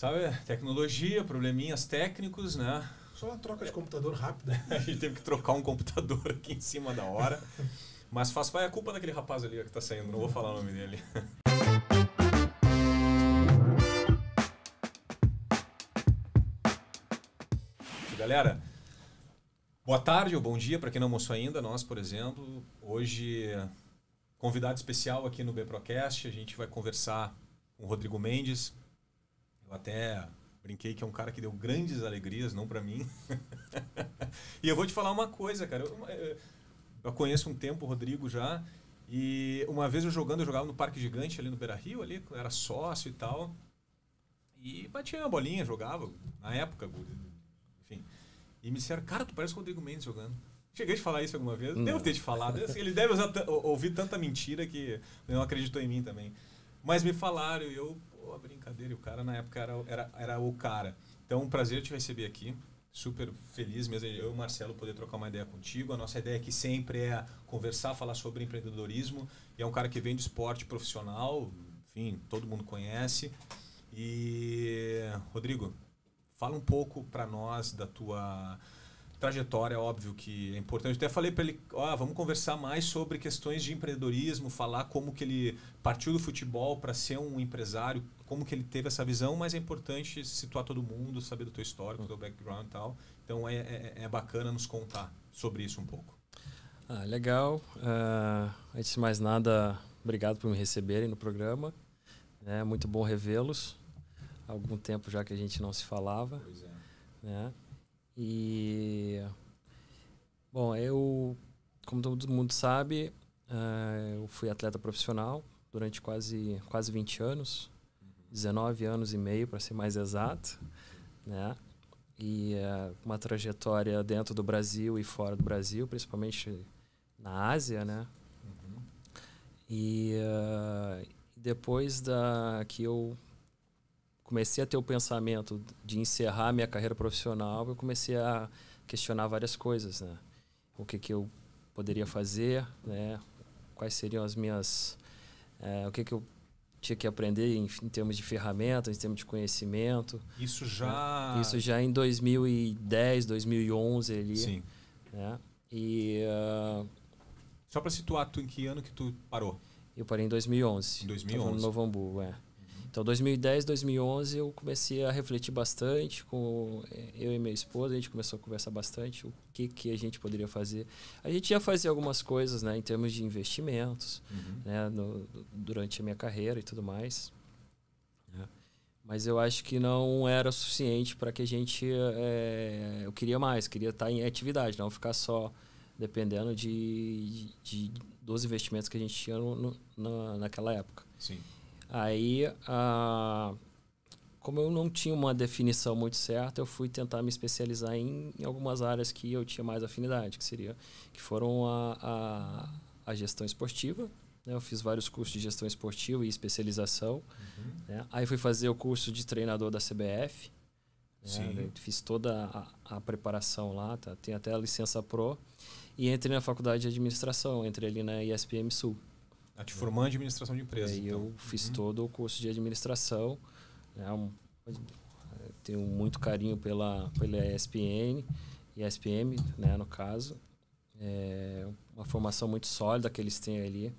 Sabe, tecnologia, probleminhas técnicos, né? Só uma troca de computador rápida. A gente teve que trocar um computador aqui em cima da hora. Mas é a culpa daquele rapaz ali que tá saindo, não vou falar o nome dele. Galera, boa tarde ou bom dia para quem não almoçou ainda. Nós, por exemplo, hoje, convidado especial aqui no BProcast, a gente vai conversar com o Rodrigo Mendes. Eu até brinquei que é um cara que deu grandes alegrias, não para mim. E eu vou te falar uma coisa, cara. Eu conheço um tempo o Rodrigo já. E uma vez eu jogava no Parque Gigante, ali no Beira-Rio, ali, era sócio e tal. E batia uma bolinha, jogava, na época, enfim. E me disseram, cara, tu parece o Rodrigo Mendes jogando. Cheguei a te falar isso alguma vez? Devo ter te falado. Ele deve ouvir tanta mentira que não acreditou em mim também. Mas me falaram e eu, pô, brincadeira. E o cara na época era o cara. Então, um prazer te receber aqui. Super feliz mesmo eu e o Marcelo poder trocar uma ideia contigo. A nossa ideia aqui sempre é conversar, falar sobre empreendedorismo. E é um cara que vem do esporte profissional, enfim, todo mundo conhece. E, Rodrigo, fala um pouco para nós da tua trajetória, óbvio que é importante. Eu até falei para ele, vamos conversar mais sobre questões de empreendedorismo, falar como que ele partiu do futebol para ser um empresário, como que ele teve essa visão, mas é importante situar todo mundo, saber do teu histórico, do teu background e tal. Então é bacana nos contar sobre isso um pouco. Legal. Antes de mais nada, obrigado por me receberem no programa. É muito bom revê-los. Há algum tempo já que a gente não se falava. Pois é. Né? E, bom, eu, como todo mundo sabe, eu fui atleta profissional durante quase 20 anos, 19 anos e meio, para ser mais exato, né? E uma trajetória dentro do Brasil e fora do Brasil, principalmente na Ásia, né? E depois que eu comecei a ter o pensamento de encerrar minha carreira profissional, eu comecei a questionar várias coisas, né? O que eu poderia fazer, né? Quais seriam as minhas... o que eu tinha que aprender em termos de ferramentas, em termos de conhecimento. Isso já... Isso já em 2010, 2011 ali. Sim. Né? E... Só para situar, em que ano que tu parou? Eu parei em 2011. Em 2011. Estava no Novo Hamburgo, Então, 2010, 2011, eu comecei a refletir bastante com eu e minha esposa. A gente começou a conversar bastante o que a gente poderia fazer. A gente já fazia algumas coisas, né, em termos de investimentos, né, durante a minha carreira e tudo mais. Né? Mas eu acho que não era suficiente para que a gente... eu queria mais, queria estar em atividade, não ficar só dependendo dos investimentos que a gente tinha naquela época. Sim. Aí, como eu não tinha uma definição muito certa, eu fui tentar me especializar em algumas áreas que eu tinha mais afinidade, que foram a gestão esportiva. Né? Eu fiz vários cursos de gestão esportiva e especialização. Né? Aí fui fazer o curso de treinador da CBF. Né? Fiz toda a preparação lá, tá? Tenho até a licença Pro. E entrei na faculdade de administração, entrei ali na ISPM Sul. Te formando em administração de empresas. Então. Eu fiz todo o curso de administração. Né? Tenho muito carinho pela ESPM, né, no caso. É uma formação muito sólida que eles têm ali.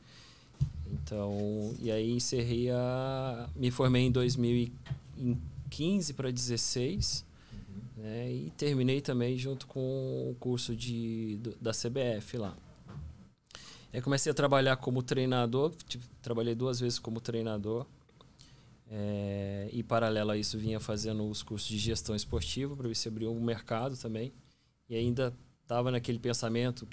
Então, e aí me formei em 2015 para 2016. Né, e terminei também junto com o curso da CBF lá. Eu comecei a trabalhar como treinador, trabalhei 2 vezes como treinador. E paralelo a isso vinha fazendo os cursos de gestão esportiva para ver se abrir um mercado também. E ainda estava naquele pensamento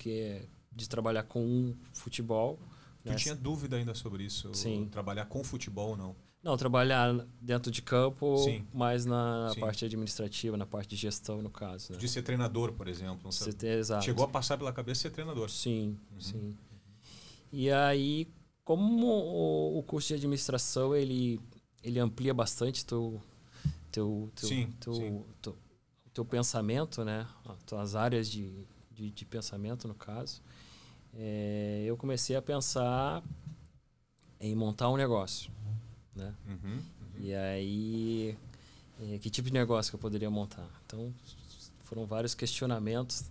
de trabalhar com futebol. Tu tinha dúvida ainda sobre isso? Sim. Trabalhar com futebol ou não? Não, trabalhar dentro de campo, Sim. mais na parte administrativa, na parte de gestão, no caso. Né? De ser treinador, por exemplo. Exato. Chegou a passar pela cabeça ser treinador. Sim, sim. E aí, como o curso de administração, ele amplia bastante teu pensamento, né? As tuas áreas de pensamento, no caso. Eu comecei a pensar em montar um negócio. Né? E aí Que tipo de negócio que eu poderia montar? Então, foram vários questionamentos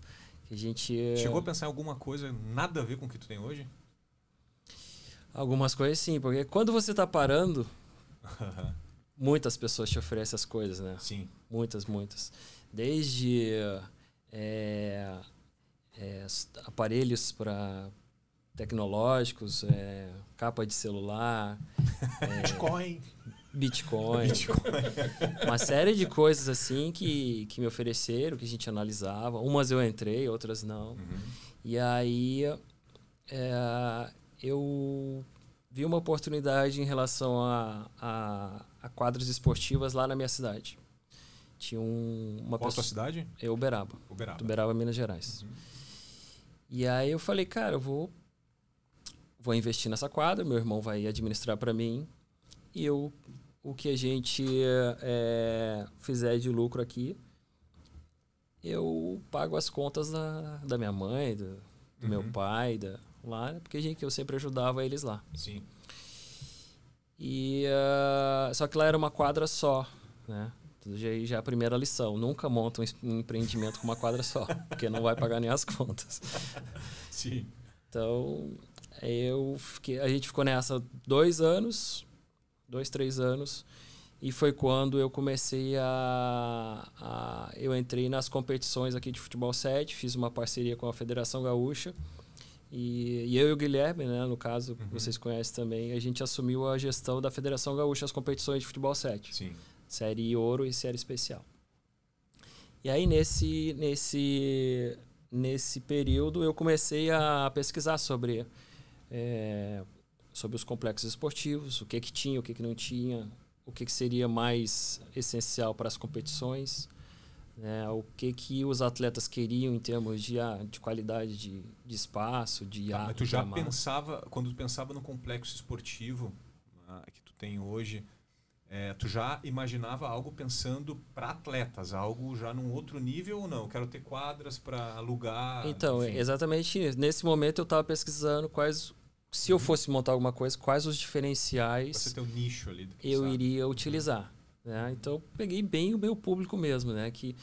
que a gente... Chegou a pensar em alguma coisa nada a ver com o que tu tem hoje? Algumas coisas sim, porque quando você está parando, muitas pessoas te oferecem as coisas, né? Sim. Muitas. Desde aparelhos para tecnológicos, capa de celular, Bitcoin. Uma série de coisas assim que me ofereceram, que a gente analisava. Umas eu entrei, outras não. E aí eu vi uma oportunidade em relação a quadras esportivas lá na minha cidade. Tinha uma Qual a tua cidade? Uberaba. Uberaba, Minas Gerais. E aí eu falei, cara, eu vou investir nessa quadra, meu irmão vai administrar para mim e o que a gente fizer de lucro aqui, eu pago as contas da minha mãe, do meu pai, lá, porque eu sempre ajudava eles lá. Sim. E só que lá era uma quadra só, né? Já é a primeira lição. Nunca monta um empreendimento com uma quadra só, porque não vai pagar nem as contas. Sim. Então, a gente ficou nessa 2, 3 anos, e foi quando eu comecei eu entrei nas competições aqui de futebol 7, fiz uma parceria com a Federação Gaúcha, e eu e o Guilherme, né, no caso, vocês conhecem também, a gente assumiu a gestão da Federação Gaúcha as competições de futebol 7. Sim. Série Ouro e Série Especial. E aí, nesse período, eu comecei a pesquisar sobre os complexos esportivos, o que tinha, o que não tinha, o que seria mais essencial para as competições, né, o que os atletas queriam em termos de qualidade de espaço, de mas tu já pensava, quando tu pensava no complexo esportivo que tu tem hoje, tu já imaginava algo pensando para atletas, algo já num outro nível ou não? Quero ter quadras para alugar. Então, enfim. Exatamente isso. Nesse momento eu estava pesquisando se eu fosse montar alguma coisa, quais os diferenciais você tem um nicho ali eu iria utilizar. Né? Então, peguei bem o meu público mesmo, né? Que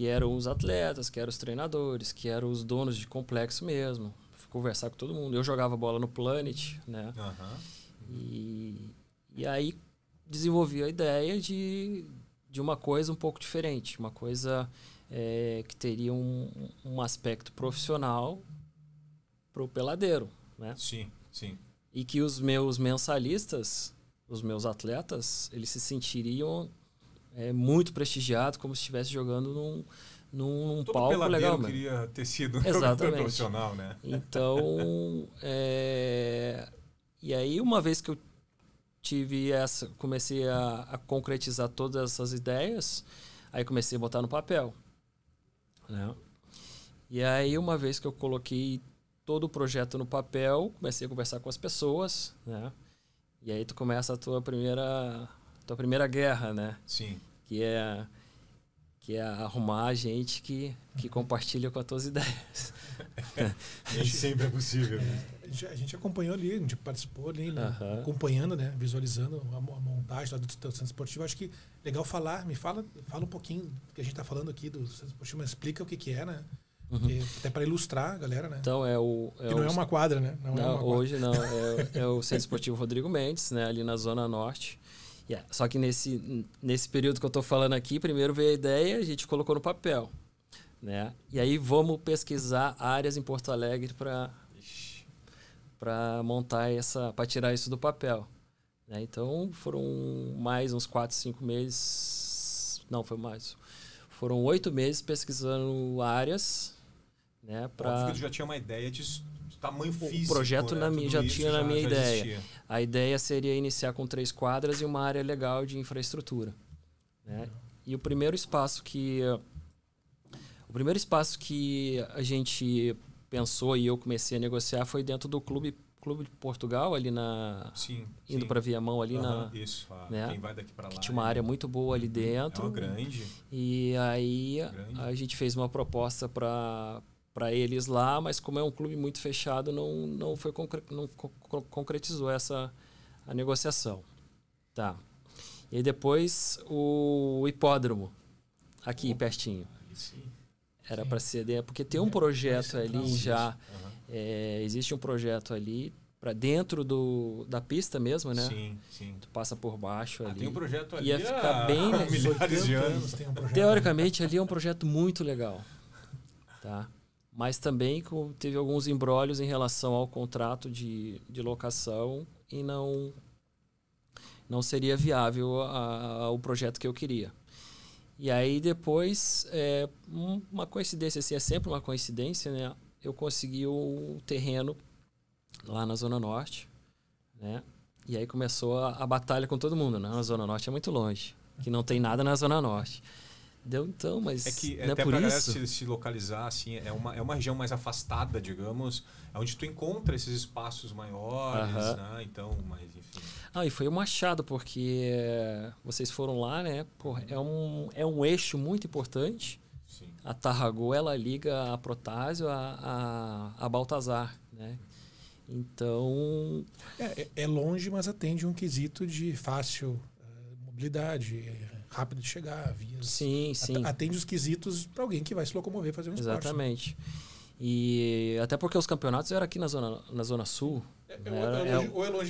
eram os atletas, que eram os treinadores, que eram os donos de complexo mesmo. Fui conversar com todo mundo. Eu jogava bola no Planet, né? E aí desenvolvi a ideia de uma coisa um pouco diferente, uma coisa que teria um aspecto profissional pro peladeiro, né? Sim, sim. E que os meus mensalistas, os meus atletas, eles se sentiriam muito prestigiados, como se estivesse jogando num todo palco legal. Todo queria ter sido Exatamente. profissional, né? Então, e aí uma vez que eu comecei a concretizar todas essas ideias, aí comecei a botar no papel, né? E aí uma vez que eu coloquei todo o projeto no papel, comecei a conversar com as pessoas, né? E aí tu começa a tua primeira guerra, né? Sim. Que é arrumar gente que compartilha com as tuas ideias. Nem sempre é possível. A gente acompanhou ali, a gente participou ali, né? Acompanhando, né? Visualizando a montagem lá do centro esportivo. Acho que legal falar, fala um pouquinho do que a gente está falando aqui do centro esportivo, mas explica o que é, né? Até para ilustrar a galera, né? Então que não é uma quadra, né? Hoje não, é o Centro Esportivo Rodrigo Mendes, né? Ali na Zona Norte. Só que nesse período que eu estou falando aqui, primeiro veio a ideia, a gente colocou no papel, né? E aí vamos pesquisar áreas em Porto Alegre para montar para tirar isso do papel, né? Então foram mais uns 4, 5 meses, não foi mais, foram 8 meses pesquisando áreas, né? Óbvio que tu já tinha uma ideia de tamanho físico. O projeto já tinha na minha ideia. Existia. A ideia seria iniciar com 3 quadras e uma área legal de infraestrutura, né? E o primeiro espaço que a gente pensou e eu comecei a negociar foi dentro do Clube de Portugal, ali indo para Viamão, ali isso, né? Quem vai daqui para lá. Que tinha uma área muito boa ali dentro. É uma grande. E aí a gente fez uma proposta para eles lá, mas como é um clube muito fechado, não concretizou a negociação. Tá. E aí depois o hipódromo, aqui pertinho. Sim. Era para ser, porque tem um projeto ali já, existe um projeto ali para dentro da pista mesmo, né? Sim. Tu passa por baixo ali. Tem um projeto ali ia ficar bem, há milhares de anos. Tem um projeto teoricamente ali é um projeto muito legal, tá? Mas também teve alguns embrólios em relação ao contrato de locação e não seria viável o projeto que eu queria. E aí depois, uma coincidência, assim, é sempre uma coincidência, né? Eu consegui o terreno lá na Zona Norte, né? E aí começou a batalha com todo mundo, né? Na Zona Norte é muito longe, que não tem nada na Zona Norte. Deu então, mas que não até é por pra isso? se localizar, assim, é uma região mais afastada, digamos, onde tu encontra esses espaços maiores, né? Então, mas enfim. E foi um achado, porque vocês foram lá, né? É um eixo muito importante. Sim. A Tarragô, ela liga a Protásio a Baltazar, né? Então... É longe, mas atende um quesito de fácil mobilidade, rápido de chegar, vias. Sim. Atende os quesitos para alguém que vai se locomover, fazer um esporte. Exatamente. E até porque os campeonatos eram aqui na Zona Sul.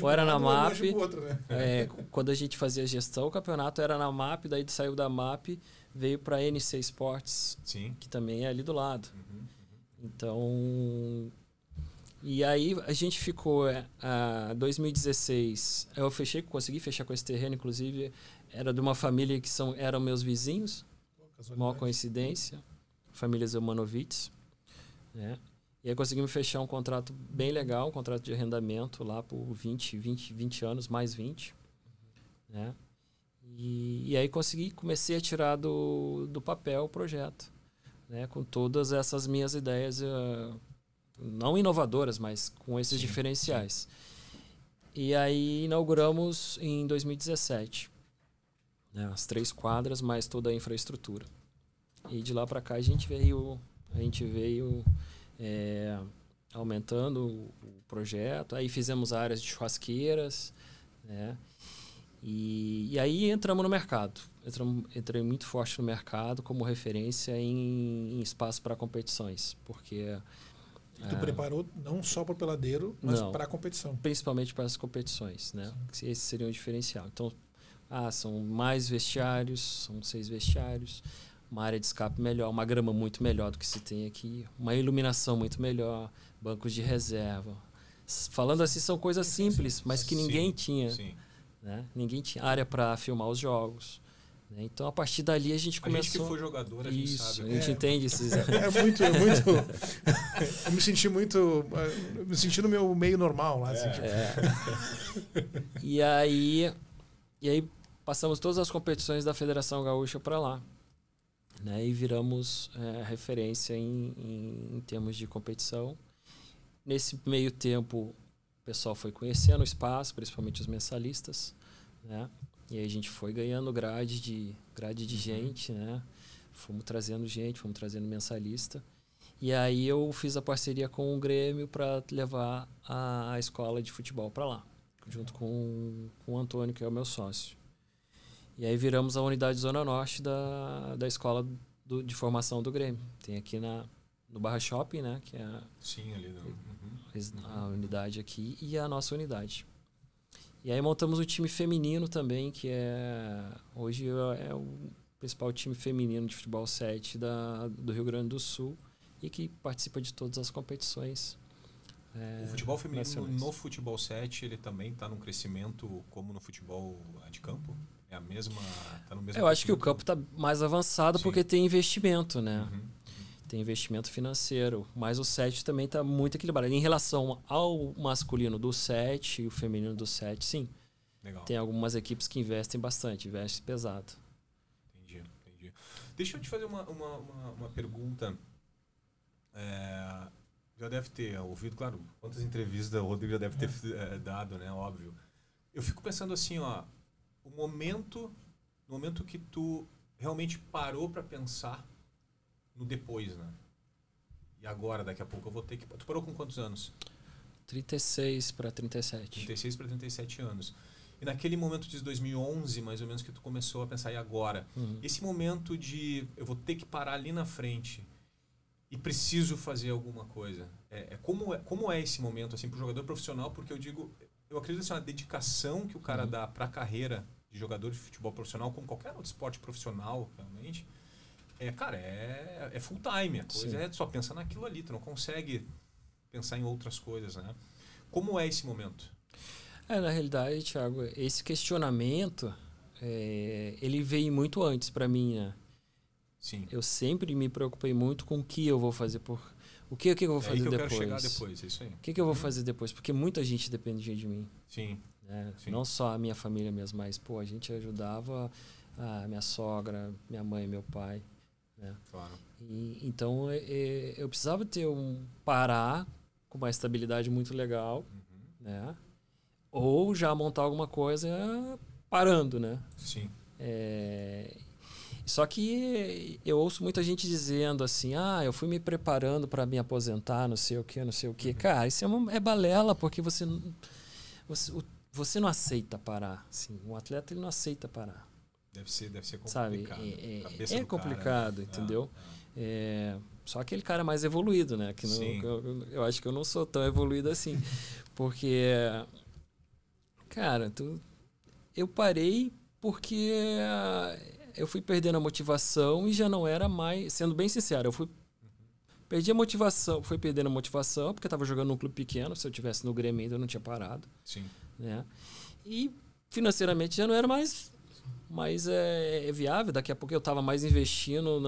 Ou era na MAP. Outro, né? Quando a gente fazia gestão, o campeonato era na MAP, daí saiu da MAP, veio para NC Sports, Sim. que também é ali do lado. Então... E aí a gente ficou... 2016, eu consegui fechar com esse terreno, inclusive era de uma família que eram meus vizinhos. Maior coincidência. Família Zelmanovitz. Né? E aí conseguimos fechar um contrato bem legal, um contrato de arrendamento lá por 20 anos, mais 20. Né? E aí comecei a tirar do papel o projeto. Né? Com todas essas minhas ideias, não inovadoras, mas com esses diferenciais. E aí inauguramos em 2017. Né? As 3 quadras, mais toda a infraestrutura. E de lá para cá a gente veio aumentando o projeto. Aí fizemos áreas de churrasqueiras, né? E aí entramos no mercado. Entrei muito forte no mercado como referência em espaço para competições, porque tu preparou não só para o peladeiro, mas para a competição. Principalmente para as competições, né? Esse seria o diferencial. Então, são mais vestiários, são 6 vestiários, uma área de escape melhor, uma grama muito melhor do que se tem aqui, uma iluminação muito melhor, bancos de reserva. Falando assim, são coisas simples, mas que ninguém tinha. Né? Ninguém tinha área para filmar os jogos. Né? Então, a partir dali, a gente começou... A gente que foi jogador, a gente sabe. A gente entende esses... É muito... Eu me senti no meu meio normal lá. Assim, E aí passamos todas as competições da Federação Gaúcha para lá. Né? E viramos referência em termos de competição. Nesse meio tempo, o pessoal foi conhecendo o espaço, principalmente os mensalistas. Né? E aí a gente foi ganhando grade de gente, né? Fomos trazendo gente, fomos trazendo mensalista. E aí eu fiz a parceria com o Grêmio para levar a escola de futebol para lá, junto com o Antônio, que é o meu sócio. E aí viramos a unidade Zona Norte da escola de formação do Grêmio. Tem aqui no Barra Shopping, né? Que é Sim, ali a unidade aqui e a nossa unidade. E aí montamos um time feminino também, que hoje é o principal time feminino de futebol 7 do Rio Grande do Sul e que participa de todas as competições. O futebol feminino nacionais. No futebol 7, ele também está num crescimento como no futebol de campo? É a mesma... Tá no mesmo Eu acho que o campo está mais avançado porque tem investimento, né? Tem investimento financeiro, mas o 7 também está muito equilibrado. Em relação ao masculino do 7 e o feminino do 7, sim. Legal. Tem algumas equipes que investem bastante, investem pesado. Entendi. Deixa eu te fazer uma pergunta. Já deve ter ouvido, claro, quantas entrevistas o Rodrigo já deve ter dado, né? Óbvio. Eu fico pensando assim, ó, no momento que tu realmente parou para pensar no depois, né? E agora, daqui a pouco eu vou ter que... Tu parou com quantos anos? 36 para 37. 36 para 37 anos. E naquele momento de 2011, mais ou menos, que tu começou a pensar, e agora? Esse momento de eu vou ter que parar ali na frente e preciso fazer alguma coisa. Como é esse momento assim, para o jogador profissional? Porque eu acredito que é uma dedicação que o cara dá para a carreira de jogador de futebol profissional, como qualquer outro esporte profissional, realmente. É full time. A coisa só pensa naquilo ali. Tu não consegue pensar em outras coisas, né? Como é esse momento? Na realidade, Thiago, esse questionamento, ele veio muito antes para mim, né? Sim. Eu sempre me preocupei muito com o que eu vou fazer o que eu vou fazer depois. Quero chegar depois, é isso aí. O que eu vou fazer depois? Porque muita gente dependia de mim. Sim. Né? Sim. Não só a minha família mesmo, mas a gente ajudava a minha sogra, minha mãe, meu pai. Né? Claro. Então eu precisava parar com uma estabilidade muito legal, né? Ou já montar alguma coisa parando, né? Sim. Só que eu ouço muita gente dizendo assim, eu fui me preparando para me aposentar, não sei o quê. Cara, isso é balela, porque você não aceita parar. Assim, um atleta ele não aceita parar. Deve ser complicado. Sabe? É complicado, cara, entendeu? Só aquele cara mais evoluído, né? Que eu acho que eu não sou tão evoluído assim. Porque, cara, eu parei porque eu fui perdendo a motivação e já não era mais... Sendo bem sincero, perdi a motivação, fui perdendo a motivação porque eu estava jogando num clube pequeno. Se eu tivesse no Grêmio ainda eu não tinha parado. Sim. Né? E financeiramente já não era mais viável. Daqui a pouco eu estava mais investindo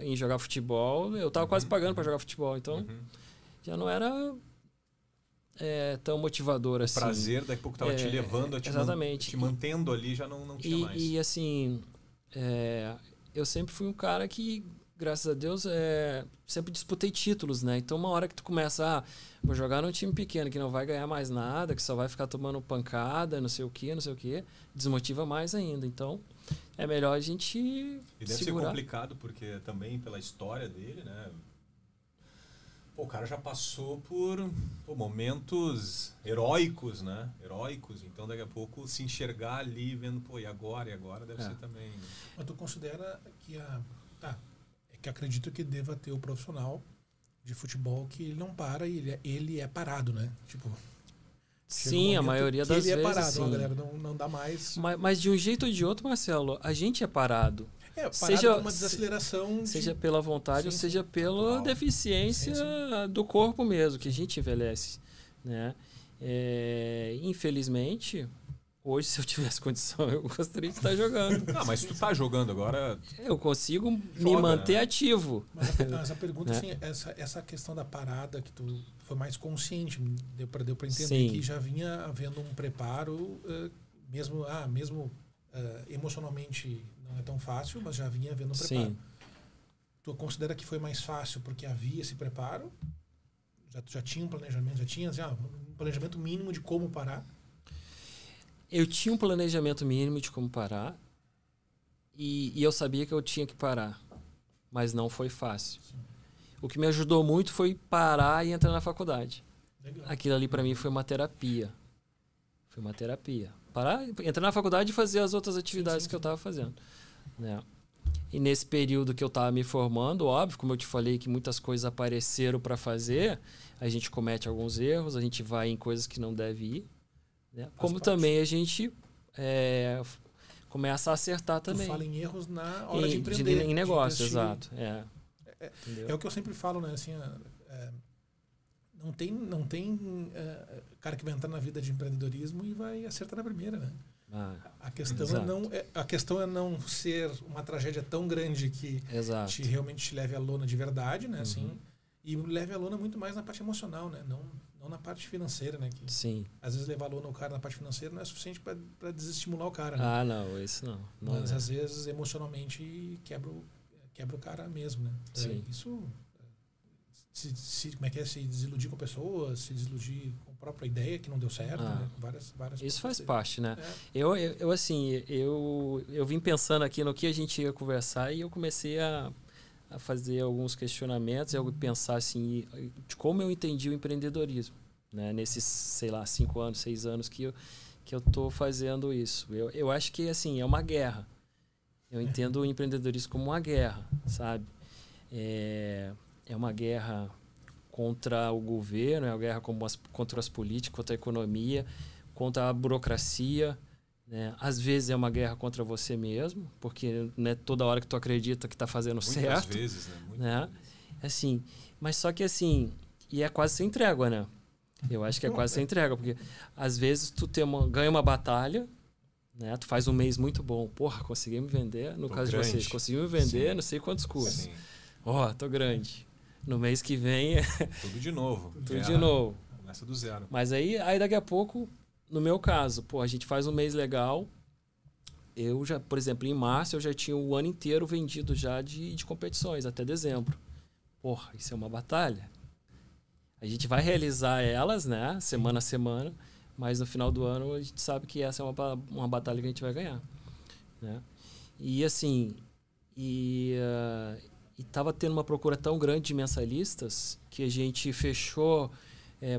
em jogar futebol. Eu estava quase pagando para jogar futebol. Então, já não era tão motivador assim. O prazer daqui a pouco estava te levando, te mantendo ali, já não tinha mais. E assim, eu sempre fui um cara que, graças a Deus, sempre disputei títulos, né? Então, uma hora que tu começa, vou jogar num time pequeno que não vai ganhar mais nada, que só vai ficar tomando pancada, não sei o quê, desmotiva mais ainda. Então, é melhor a gente E deve segurar. ser complicado, porque também pela história dele, né? O cara já passou por momentos heróicos, né? Então, daqui a pouco, se enxergar ali, vendo, e agora deve ser também... Né? Mas tu considera que que acredito que deva ter o profissional de futebol que ele não para e ele é parado, né? Tipo... Sim, a maioria das vezes, ele é parado, sim. Galera, não dá mais... Mas de um jeito ou de outro, Marcelo, a gente é parado. Parado seja por uma desaceleração... Seja pela vontade ou seja pela deficiência do corpo mesmo, que a gente envelhece. Né? Infelizmente, hoje, se eu tivesse condição, eu gostaria de estar jogando. Não, mas tu tá jogando agora... Eu consigo me manter ativo. Mas a pergunta, assim, essa questão da parada que tu foi mais consciente, deu para entender. Sim. Que já vinha havendo um preparo, mesmo emocionalmente não é tão fácil, mas já vinha havendo um preparo. Sim. Tu considera que foi mais fácil porque havia esse preparo? Já tinha um planejamento, já tinha um planejamento mínimo de como parar? Eu tinha um planejamento mínimo de como parar e eu sabia que eu tinha que parar, mas não foi fácil. Sim. O que me ajudou muito foi parar e entrar na faculdade. Legal. Aquilo ali para mim foi uma terapia. Parar, entrar na faculdade e fazer as outras atividades que eu estava fazendo. Né? E nesse período que eu estava me formando, óbvio, como eu te falei que muitas coisas apareceram para fazer, a gente comete alguns erros, a gente vai em coisas que não deve ir. Né? Como também a gente começa a acertar também. Tu fala em erros na hora de empreender. Em negócio, exato. É o que eu sempre falo, né? Assim, não tem cara que vai entrar na vida de empreendedorismo e vai acertar na primeira, né? A questão é não ser uma tragédia tão grande que realmente te leve à lona de verdade, né? Assim, e leve à lona muito mais na parte emocional, né? Não na parte financeira, né? Que, sim. Às vezes levar a lona o cara na parte financeira não é suficiente para desestimular o cara, né? Não, isso não. Mas às vezes emocionalmente quebra o cara mesmo, né? Sim. Isso como é que é? Se desiludir com a pessoa, se desiludir com a própria ideia que não deu certo, né? Várias isso faz parte, né? Eu vim pensando aqui no que a gente ia conversar e eu comecei a fazer alguns questionamentos e pensar assim, de como eu entendi o empreendedorismo, né? Nesses, 5 anos, 6 anos que que eu tô fazendo isso. Eu acho que, assim, é uma guerra. Eu entendo o empreendedorismo como uma guerra, sabe? É uma guerra contra o governo, é uma guerra contra as políticas, contra a economia, contra a burocracia, né? Às vezes é uma guerra contra você mesmo, porque não é toda hora que tu acredita que está fazendo certo. Muitas vezes, né? Né? Assim, mas só que assim, e é quase sem trégua, né? Eu acho que é quase sem trégua, porque às vezes tu ganha uma batalha, né? Tu faz um mês muito bom. Porra, consegui me vender. No caso grande. De vocês, consegui me vender, sim. Não sei quantos cursos. Ó, tô grande. No mês que vem... Tudo de novo. Tudo de novo. Começa do zero. Mas aí daqui a pouco, no meu caso, pô, a gente faz um mês legal. Eu já, por exemplo, em março, eu já tinha o ano inteiro vendido já de competições, até dezembro. Porra, isso é uma batalha. A gente vai realizar elas, né? Semana a semana. Mas no final do ano a gente sabe que essa é uma batalha que a gente vai ganhar, né? E assim, estava tendo uma procura tão grande de mensalistas que a gente fechou,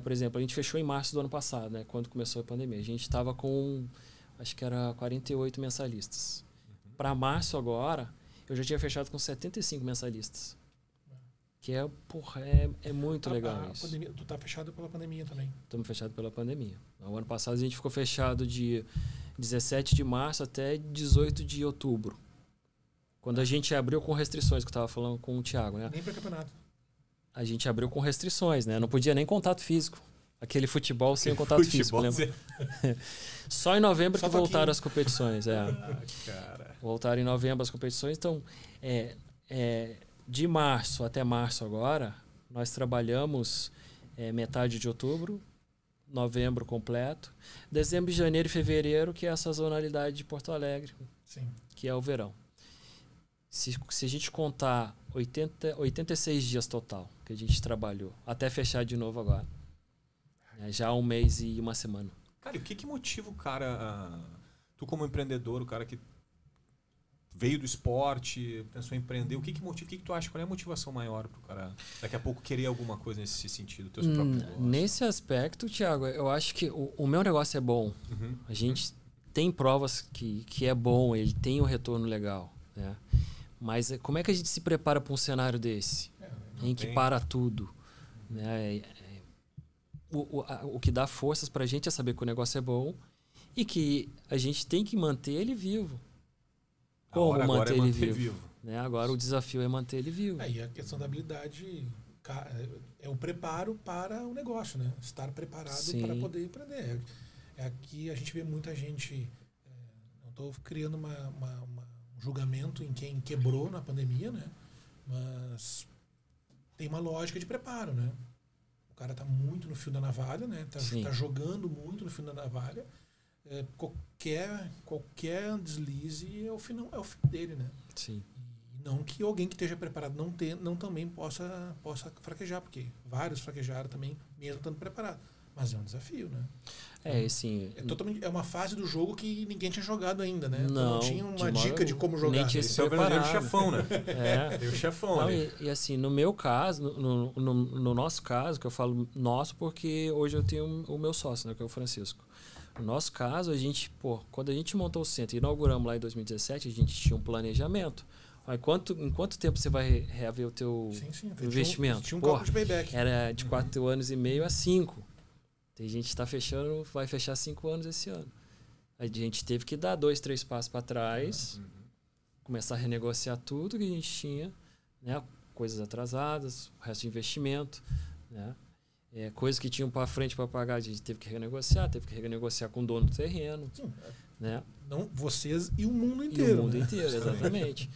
por exemplo, a gente fechou em março do ano passado, né? Quando começou a pandemia. A gente estava com, acho que era 48 mensalistas. Para março agora, eu já tinha fechado com 75 mensalistas. Que é muito legal isso. Pandemia, tu tá fechado pela pandemia também? Estamos fechados pela pandemia. O ano passado a gente ficou fechado de 17 de março até 18 de outubro. Quando a gente abriu com restrições, que eu estava falando com o Thiago, né? Nem para campeonato. A gente abriu com restrições, né? Não podia nem contato físico. Aquele futebol sem contato físico, lembra? Só em novembro que voltaram as competições. Cara. Voltaram em novembro as competições. Então, de março até março agora, nós trabalhamos metade de outubro, novembro completo, dezembro, janeiro e fevereiro, que é a sazonalidade de Porto Alegre, sim, que é o verão. Se a gente contar 86 dias total que a gente trabalhou, até fechar de novo agora, já 1 mês e 1 semana. Cara, e o que motiva o cara, tu como empreendedor, o cara que veio do esporte, pensou em empreender, o que motiva? O que tu acha? Qual é a motivação maior para o cara daqui a pouco querer alguma coisa nesse sentido? Teus próprios negócios? Nesse aspecto, Thiago, eu acho que o meu negócio é bom. A gente tem provas que é bom, ele tem um retorno legal, né? Mas como é que a gente se prepara para um cenário desse? Em que para tudo, né? O que dá forças para a gente é saber que o negócio é bom e que a gente tem que manter ele vivo. Como manter ele vivo? Né? Agora o desafio é manter ele vivo. E a questão da habilidade é o preparo para o negócio, né? Estar preparado para poder empreender. Aqui a gente vê muita gente... não estou criando um julgamento em quem quebrou na pandemia, né? Mas tem uma lógica de preparo, né? O cara está muito no fio da navalha, né? Tá jogando muito no fio da navalha. Qualquer deslize é o fim dele, né? Sim. E não que alguém que esteja preparado não também possa fraquejar, porque vários fraquejaram também, mesmo estando preparado. Mas é um desafio, né? É uma fase do jogo que ninguém tinha jogado ainda, né? Não tinha uma dica de como jogar. Nem tinha Esse é o verdadeiro chefão, né? É o chefão, né? E assim, no meu caso, no nosso caso, que eu falo nosso porque hoje eu tenho o meu sócio, né, que é o Francisco. No nosso caso, quando a gente montou o centro e inauguramos lá em 2017, a gente tinha um planejamento. Em quanto tempo você vai reaver o teu investimento? Tinha um cálculo de payback. Era de 4 anos e meio a 5. Tem gente que vai fechar 5 anos esse ano. A gente teve que dar 2, 3 passos para trás, começar a renegociar tudo que a gente tinha, né? Coisas atrasadas, o resto de investimento, né? Coisas que tinham para frente para pagar, a gente teve que renegociar com o dono do terreno. Sim, né? Não vocês e o mundo inteiro. E o mundo inteiro, exatamente.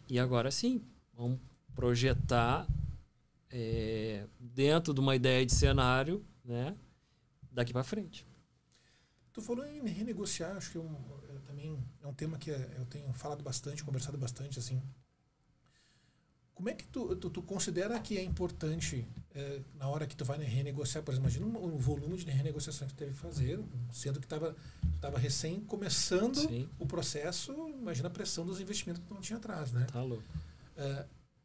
E agora sim, vamos projetar dentro de uma ideia de cenário, né? Daqui para frente. Tu falou em renegociar, acho que também é um tema que eu tenho falado bastante, conversado bastante, assim. Como é que tu considera que é importante na hora que tu vai renegociar? Por exemplo, imagina o volume de renegociação que tu teve que fazer, sendo que tu estava recém começando o processo, imagina a pressão dos investimentos que tu não tinha atrás, né? Tá louco.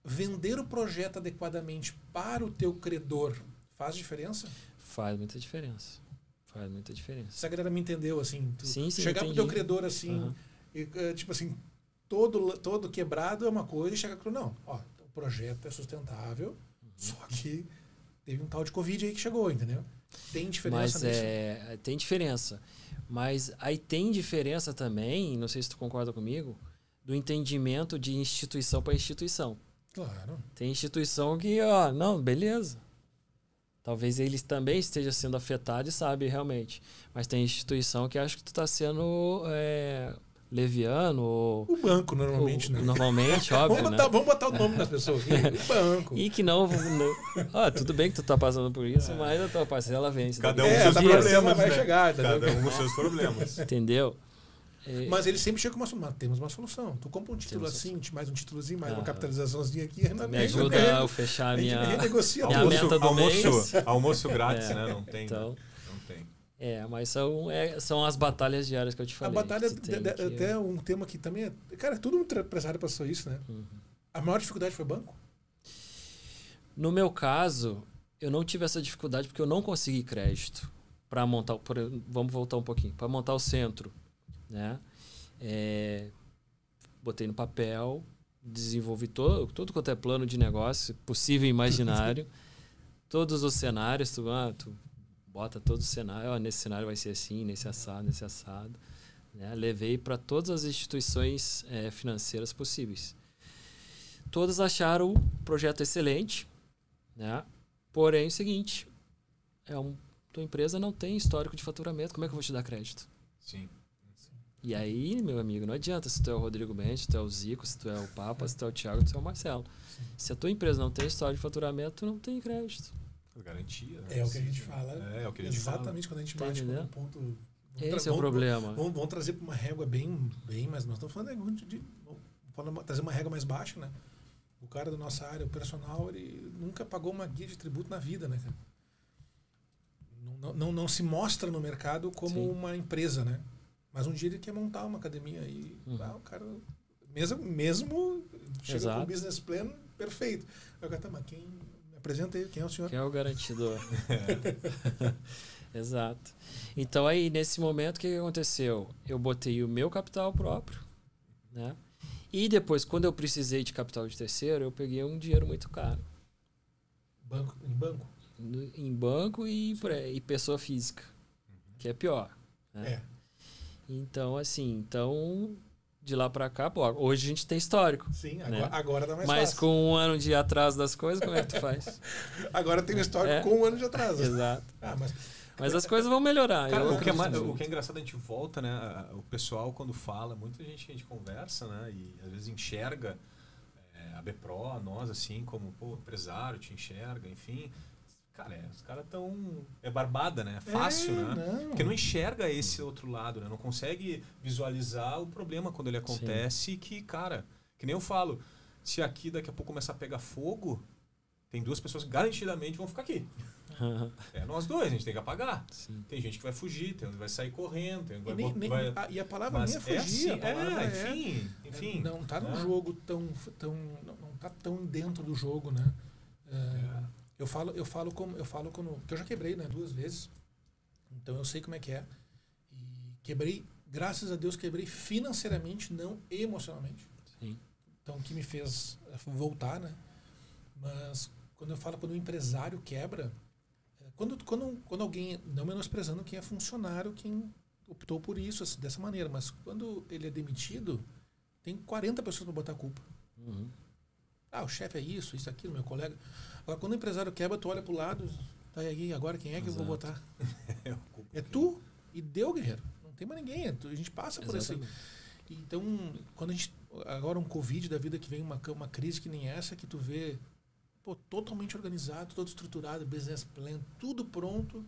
Vender o projeto adequadamente para o teu credor faz diferença? Faz muita diferença. Faz muita diferença. Se a galera me entendeu, assim, tu sim, chegar pro teu credor, assim, e, tipo assim, todo quebrado é uma coisa, e chegar pro não, ó, o projeto é sustentável, só que teve um tal de Covid aí que chegou, entendeu? Tem diferença nisso? Tem diferença. Mas aí tem diferença também, não sei se tu concorda comigo, do entendimento de instituição para instituição. Claro. Tem instituição que, não, beleza. Talvez eles também estejam sendo afetados e sabe realmente. Mas tem instituição que acha que tu está sendo leviano. O banco, normalmente, né? Normalmente, óbvio, vamos botar o nome das pessoas aqui. O banco. E que não... tudo bem que tu tá passando por isso, mas a tua parcela vence. Cada um com seus problemas, vai né? chegar, entendeu? Cada um com seus problemas. Entendeu? Mas ele sempre chega com uma solução. Temos uma solução. Tu compra um título assim, mais um títulozinho, mais uma capitalizaçãozinha aqui. Me ajuda a fechar a minha meta do mês. Almoço grátis, né? Não tem. Então, não tem. Mas são as batalhas diárias que eu te falei. A batalha até um tema que também é... Cara, todo empresário passou isso, né? A maior dificuldade foi banco? No meu caso, eu não tive essa dificuldade porque eu não consegui crédito para montar... Vamos voltar um pouquinho. Para montar o centro. Né? Botei no papel, desenvolvi todo quanto é plano de negócio possível e imaginário, todos os cenários, tu bota todos os cenários, nesse cenário vai ser assim, nesse assado, né? Levei para todas as instituições financeiras possíveis. Todas acharam o projeto excelente, né? Porém, é o seguinte, tua empresa não tem histórico de faturamento, como é que eu vou te dar crédito? Sim. E aí, meu amigo, não adianta se tu é o Rodrigo Bente, se tu é o Zico, se tu é o Papa, se tu é o Thiago, se tu é o Marcelo. Sim. Se a tua empresa não tem história de faturamento, tu não tem crédito. Garantia. É o que a gente fala. É o que a gente exatamente fala. quando a gente bate com um ponto... Esse é o problema. Vamos trazer para uma régua bem, mas nós estamos falando trazer uma régua mais baixa, né? O cara da nossa área, o personal, ele nunca pagou uma guia de tributo na vida, né, cara? Não se mostra no mercado como uma empresa, né? Mas um dia ele quer montar uma academia e o cara, mesmo chega com o business plan perfeito. Aí o cara, mas quem me apresenta aí? Quem é o senhor? Quem é o garantidor? Exato. Então aí, nesse momento, o que aconteceu? Eu botei o meu capital próprio, né? E depois, quando eu precisei de capital de terceiro, eu peguei um dinheiro muito caro. Em banco? Em banco e pessoa física, que é pior. Né? Então, assim, de lá pra cá, hoje a gente tem histórico. Sim, agora dá mais Mas fácil. Com um ano de atraso das coisas, como é que tu faz? Agora tem um histórico com um ano de atraso. Exato. Mas as coisas vão melhorar. Cara, o que é engraçado, a gente volta, né? O pessoal, quando fala, muita gente que a gente conversa, né? E às vezes enxerga a BPRO, nós, assim, como empresário, te enxerga, enfim... Cara, os caras estão... É barbada, né? É fácil, né? Não. Porque não enxerga esse outro lado, né? Não consegue visualizar o problema quando ele acontece. Que, cara, que nem eu falo, se aqui daqui a pouco começar a pegar fogo, tem duas pessoas que garantidamente vão ficar aqui. Nós dois, a gente tem que apagar. Sim. Tem gente que vai fugir, tem gente que vai sair correndo, tem gente que vai... E a palavra nem é fugir. Enfim. Não está no jogo não está tão dentro do jogo, né? Eu falo quando... Porque eu já quebrei, né, 2 vezes. Então eu sei como é que é. E quebrei, graças a Deus, quebrei financeiramente, não emocionalmente. Sim. Então o que me fez voltar, né? Mas quando o empresário quebra, quando alguém, não menosprezando quem é funcionário, quem optou por isso, assim, dessa maneira, mas quando ele é demitido, tem 40 pessoas para botar a culpa. O chefe é isso, aquilo, meu colega. Agora, quando o empresário quebra, tu olha pro lado, tá aí, agora quem é que eu vou botar? É tu e deu, guerreiro. Não tem mais ninguém. A gente passa por isso aí. Então, quando a gente... Agora um Covid da vida que vem, uma crise que nem essa, que tu vê totalmente organizado, todo estruturado, business plan, tudo pronto.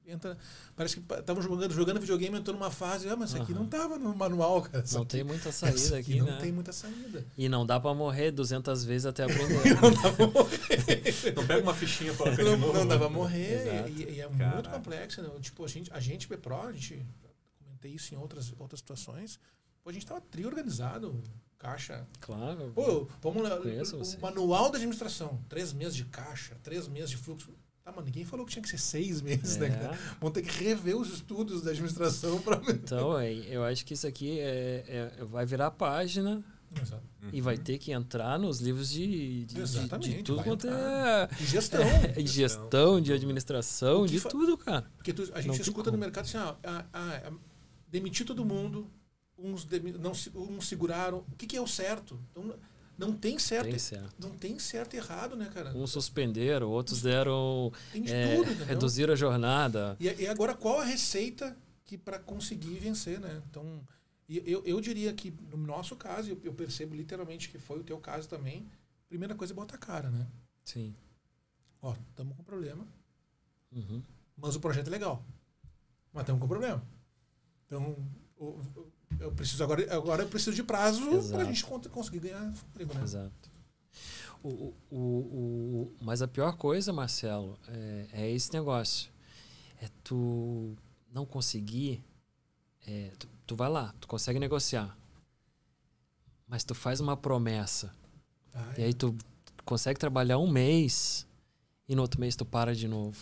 Entra, parece que estavam jogando videogame, entrou numa fase, mas isso aqui não estava no manual, cara. Não tem muita saída aqui, né? Não tem muita saída. E não dá para morrer 200 vezes até aprender. Não dá para morrer. Não pega uma fichinha para não dá para morrer. E é muito complexo, né? Tipo, a gente BPRO, comentei isso em outras situações, a gente estava tri-organizado, caixa. Claro. Vamos lá, o manual da administração, 3 meses de caixa, 3 meses de fluxo. Tá, mas ninguém falou que tinha que ser 6 meses, né? Vão ter que rever os estudos da administração para... Então, eu acho que isso aqui vai virar página. Exato. E vai ter que entrar nos livros de tudo quanto de gestão. De gestão, de administração, de tudo, cara. Porque a gente escuta no mercado assim, demitir todo mundo, uns seguraram. O que é o certo? Então, não tem certo. Não tem certo e errado, né, cara? Uns suspenderam, outros deram... Tem de tudo, entendeu? Reduziram a jornada. E agora, qual a receita para conseguir vencer, né? Então... Eu diria que, no nosso caso, eu percebo literalmente que foi o teu caso também, a primeira coisa é botar a cara, né? Sim. Ó, estamos com problema, uhum. Mas o projeto é legal, mas estamos com problema. Então, eu preciso agora eu preciso de prazo para a gente conseguir ganhar fôlego, né? Exato. Mas a pior coisa, Marcelo, é esse negócio. É tu não conseguir... Tu vai lá, tu consegue negociar, mas tu faz uma promessa e aí tu consegue trabalhar 1 mês e no outro mês tu para de novo.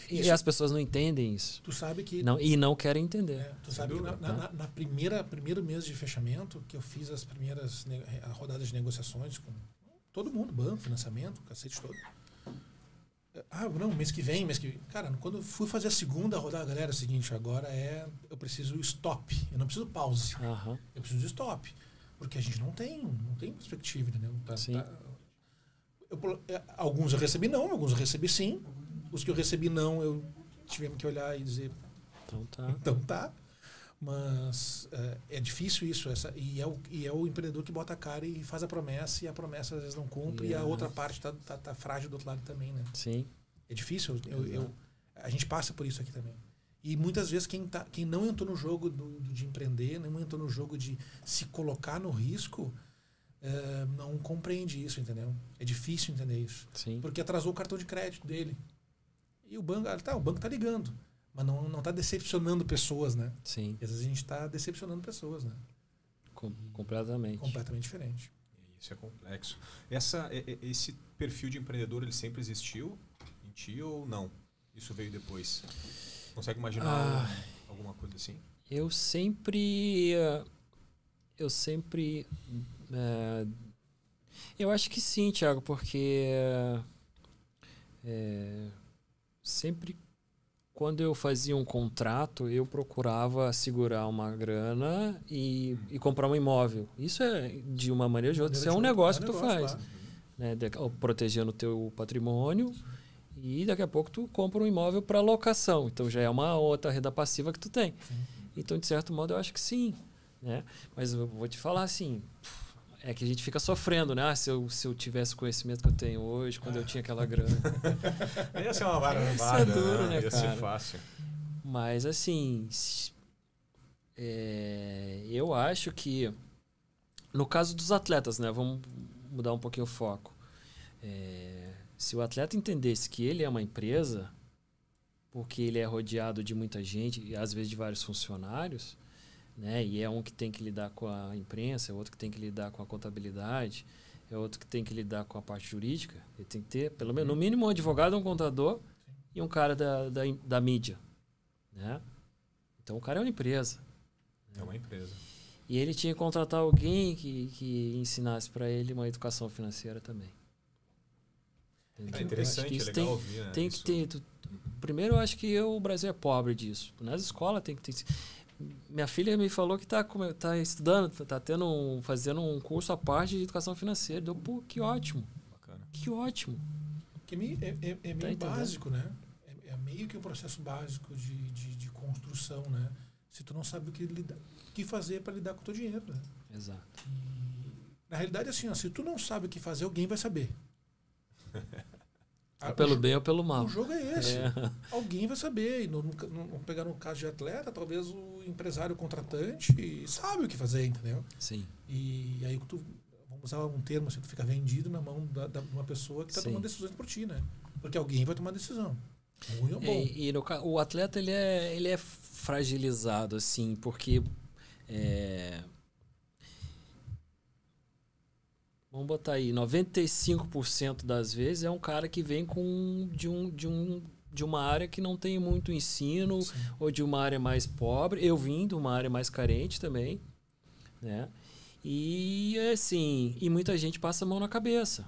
E as pessoas não entendem isso. Tu sabe que... não querem entender. Tu sabe que na primeiro mês de fechamento, que eu fiz as primeiras rodadas de negociações com todo mundo, banco, financiamento, cacete todo. Mês que vem. Cara, quando eu fui fazer a segunda rodada, galera, é o seguinte, agora eu preciso stop. Eu não preciso pause. Uhum. Eu preciso stop. Porque a gente não tem perspectiva, entendeu? Alguns eu recebi não, alguns eu recebi sim. Os que eu recebi não, eu tivemos que olhar e dizer... Então tá. Mas é difícil isso. E é o empreendedor que bota a cara e faz a promessa, e a promessa às vezes não cumpre, e a outra parte tá frágil do outro lado também, né? Sim. É difícil. A gente passa por isso aqui também. E muitas vezes quem não entrou no jogo de empreender, não entrou no jogo de se colocar no risco, não compreende isso, entendeu? É difícil entender isso. Sim. Porque atrasou o cartão de crédito dele. E o banco tá ligando. Mas não está decepcionando pessoas, né? Sim. E às vezes a gente está decepcionando pessoas, né? Completamente. Completamente diferente. Isso é complexo. Esse perfil de empreendedor, ele sempre existiu em ti ou não? Isso veio depois? Consegue imaginar alguma coisa assim? Eu sempre... eu acho que sim, Thiago, porque sempre... Quando eu fazia um contrato, eu procurava segurar uma grana e comprar um imóvel. Isso de uma maneira ou de outra, isso é um negócio que tu faz. Claro. Né? Protegendo o teu patrimônio, e daqui a pouco tu compra um imóvel para locação. Então já é uma outra renda passiva que tu tem. Sim. Então, de certo modo, eu acho que sim. Né? Mas eu vou te falar assim... É que a gente fica sofrendo, né? Se eu tivesse o conhecimento que eu tenho hoje, quando eu tinha aquela grana. Ia ser uma barbaridade. Isso é duro, né, ia cara? ser fácil. Mas, assim, eu acho que, no caso dos atletas, né? Vamos mudar um pouquinho o foco. Se o atleta entendesse que ele é uma empresa, porque ele é rodeado de muita gente, e às vezes de vários funcionários... Né? E é um que tem que lidar com a imprensa, é outro que tem que lidar com a contabilidade, é outro que tem que lidar com a parte jurídica. Ele tem que ter, pelo menos, no mínimo, um advogado, um contador e um cara da mídia. Né? Então, o cara é uma empresa. É uma empresa. E ele tinha que contratar alguém que ensinasse para ele uma educação financeira também. É interessante, é legal ouvir, né? Tem que ter... Primeiro, eu acho que o Brasil é pobre disso. Nas escolas tem que ter... Minha filha me falou que está estudando, está fazendo um curso à parte de educação financeira. Deu, pô, que ótimo. Bacana. Que ótimo. Porque é meio básico, né? É meio que um processo básico de construção, né? Se tu não sabe o que fazer para lidar com o teu dinheiro, né? Exato. E, na realidade, assim, se tu não sabe o que fazer, alguém vai saber. Ou pelo bem ou pelo mal. O jogo é esse. Alguém vai saber. E vamos pegar no caso de atleta, talvez o empresário contratante sabe o que fazer, entendeu? Sim. E aí vamos usar um termo assim, tu fica vendido na mão de uma pessoa que está tomando decisões por ti, né? Porque alguém vai tomar decisão. Ruim ou bom. E o atleta ele é fragilizado, assim, porque vamos botar aí, 95% das vezes é um cara que vem de uma área que não tem muito ensino, sim, ou de uma área mais pobre. Eu vim de uma área mais carente também, né? E assim, e muita gente passa a mão na cabeça.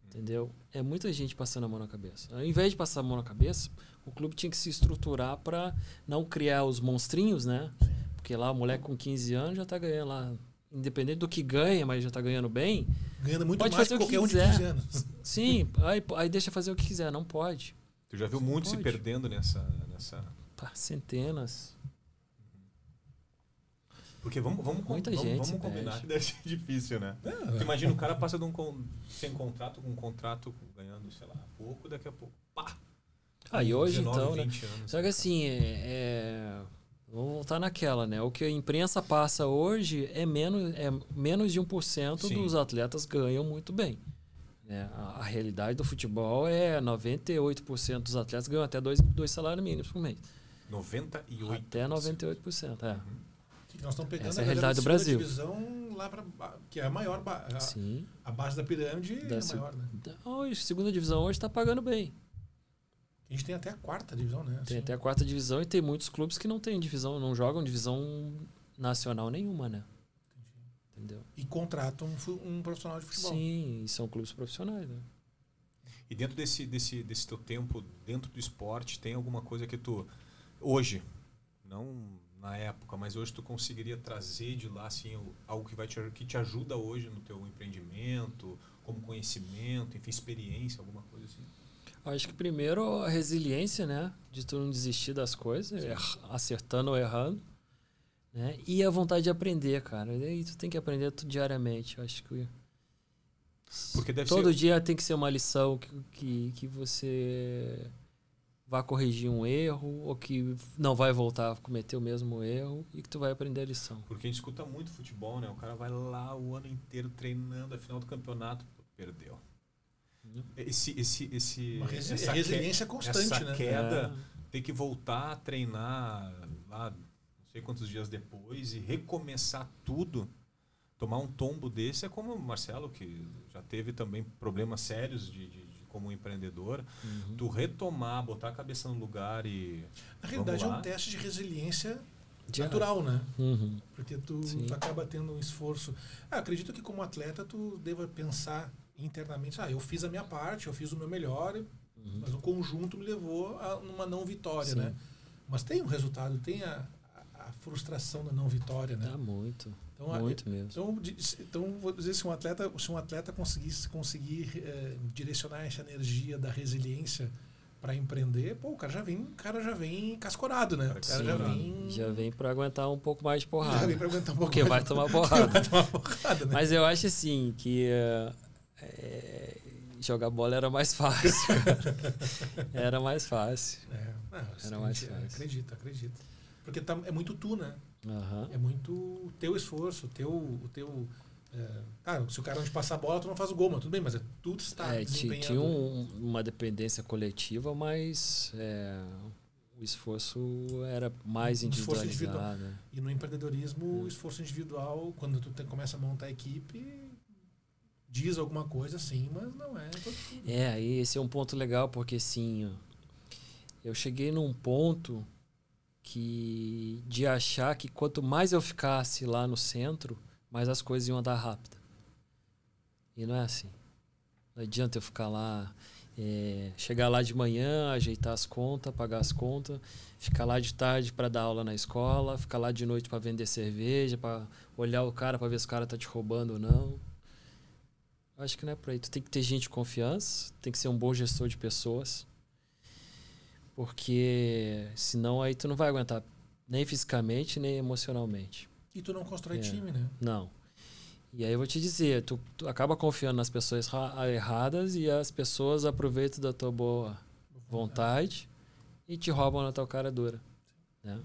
Entendeu? É muita gente passando a mão na cabeça. Ao invés de passar a mão na cabeça, o clube tinha que se estruturar para não criar os monstrinhos, né? Porque lá o moleque com 15 anos já tá ganhando lá, independente do que ganha, mas já tá ganhando bem. Ganhando muito pode mais fazer que qualquer um de 15 anos. Sim, aí deixa fazer o que quiser, não pode. Tu já viu muitos se perdendo nessa... Centenas. Porque vamos combinar que deve ser difícil, né? Porque imagina, o cara passa sem contrato com um contrato ganhando, sei lá, pouco, daqui a pouco, pá! E hoje 19, então, né? Anos, só que assim, vamos voltar naquela, né? O que a imprensa passa hoje é menos de 1% Sim. dos atletas ganham muito bem. Né? A realidade do futebol é 98% dos atletas ganham até dois salários mínimos por mês. 98%? Até 98%, é. Nós estamos pegando essa é a realidade do Brasil. Divisão lá que é a maior, a base da pirâmide é maior, né? Hoje, segunda divisão hoje está pagando bem. A gente tem até a quarta divisão, né? Tem até a quarta divisão e tem muitos clubes que não tem divisão, não jogam divisão nacional nenhuma, né? Entendeu? E contratam um profissional de futebol. Sim, e são clubes profissionais, né? E dentro desse teu tempo, dentro do esporte, tem alguma coisa que tu, hoje, não na época, mas hoje tu conseguiria trazer de lá assim, algo que te ajuda hoje no teu empreendimento, como conhecimento, enfim, experiência, alguma coisa assim? Acho que primeiro a resiliência, né? De tu não desistir das coisas, acertando ou errando, né? E a vontade de aprender, cara. E aí tu tem que aprender tudo diariamente. Acho que porque todo dia tem que ser uma lição que você vai corrigir um erro ou que não vai voltar a cometer o mesmo erro e que tu vai aprender a lição. Porque a gente escuta muito futebol, né? O cara vai lá o ano inteiro treinando, a final do campeonato, perdeu. Essa resiliência constante, essa né? queda, ter que voltar a treinar lá não sei quantos dias depois e recomeçar tudo, tomar um tombo desse é como o Marcelo, que já teve também problemas sérios como empreendedor, tu retomar, botar a cabeça no lugar e... Na realidade é um teste de resiliência natural, né? Porque tu acaba tendo um esforço. Acredito que como atleta tu deva pensar internamente, eu fiz a minha parte, eu fiz o meu melhor, mas o conjunto me levou a uma não vitória, né? Mas tem um resultado, tem a frustração da não vitória, né? Muito. Então, muito mesmo. Então, vou dizer, se um atleta conseguir direcionar essa energia da resiliência para empreender, o cara já vem cascorado, né? O cara já vem para aguentar um pouco mais de porrada. Já vem para aguentar um pouco porque vai tomar porrada. Vai tomar porrada, né? Mas eu acho assim que jogar bola era mais fácil. Era mais fácil. Era mais fácil. Acredito. Porque é muito tu, né? É muito o teu esforço, o teu se o cara não te passar a bola, tu não faz o gol, mas tudo bem, mas tu está desempenhando. Tinha uma dependência coletiva, mas o esforço era mais individualizado. Né? E no empreendedorismo, o esforço individual, quando tu começa a montar a equipe, diz alguma coisa, sim, mas não é tudo. Aí esse é um ponto legal, porque assim, eu cheguei num ponto de achar que quanto mais eu ficasse lá no centro, mais as coisas iam andar rápido. E não é assim. Não adianta eu ficar lá, chegar lá de manhã, ajeitar as contas, pagar as contas, ficar lá de tarde para dar aula na escola, ficar lá de noite para vender cerveja, para olhar o cara para ver se o cara tá te roubando ou não. Acho que não é por aí. Tu tem que ter gente de confiança, tem que ser um bom gestor de pessoas. Porque senão aí tu não vai aguentar nem fisicamente, nem emocionalmente. E tu não constrói time, né? Não. E aí eu vou te dizer, tu acaba confiando nas pessoas erradas e as pessoas aproveitam da tua boa vontade e te roubam na tua cara dura. Né?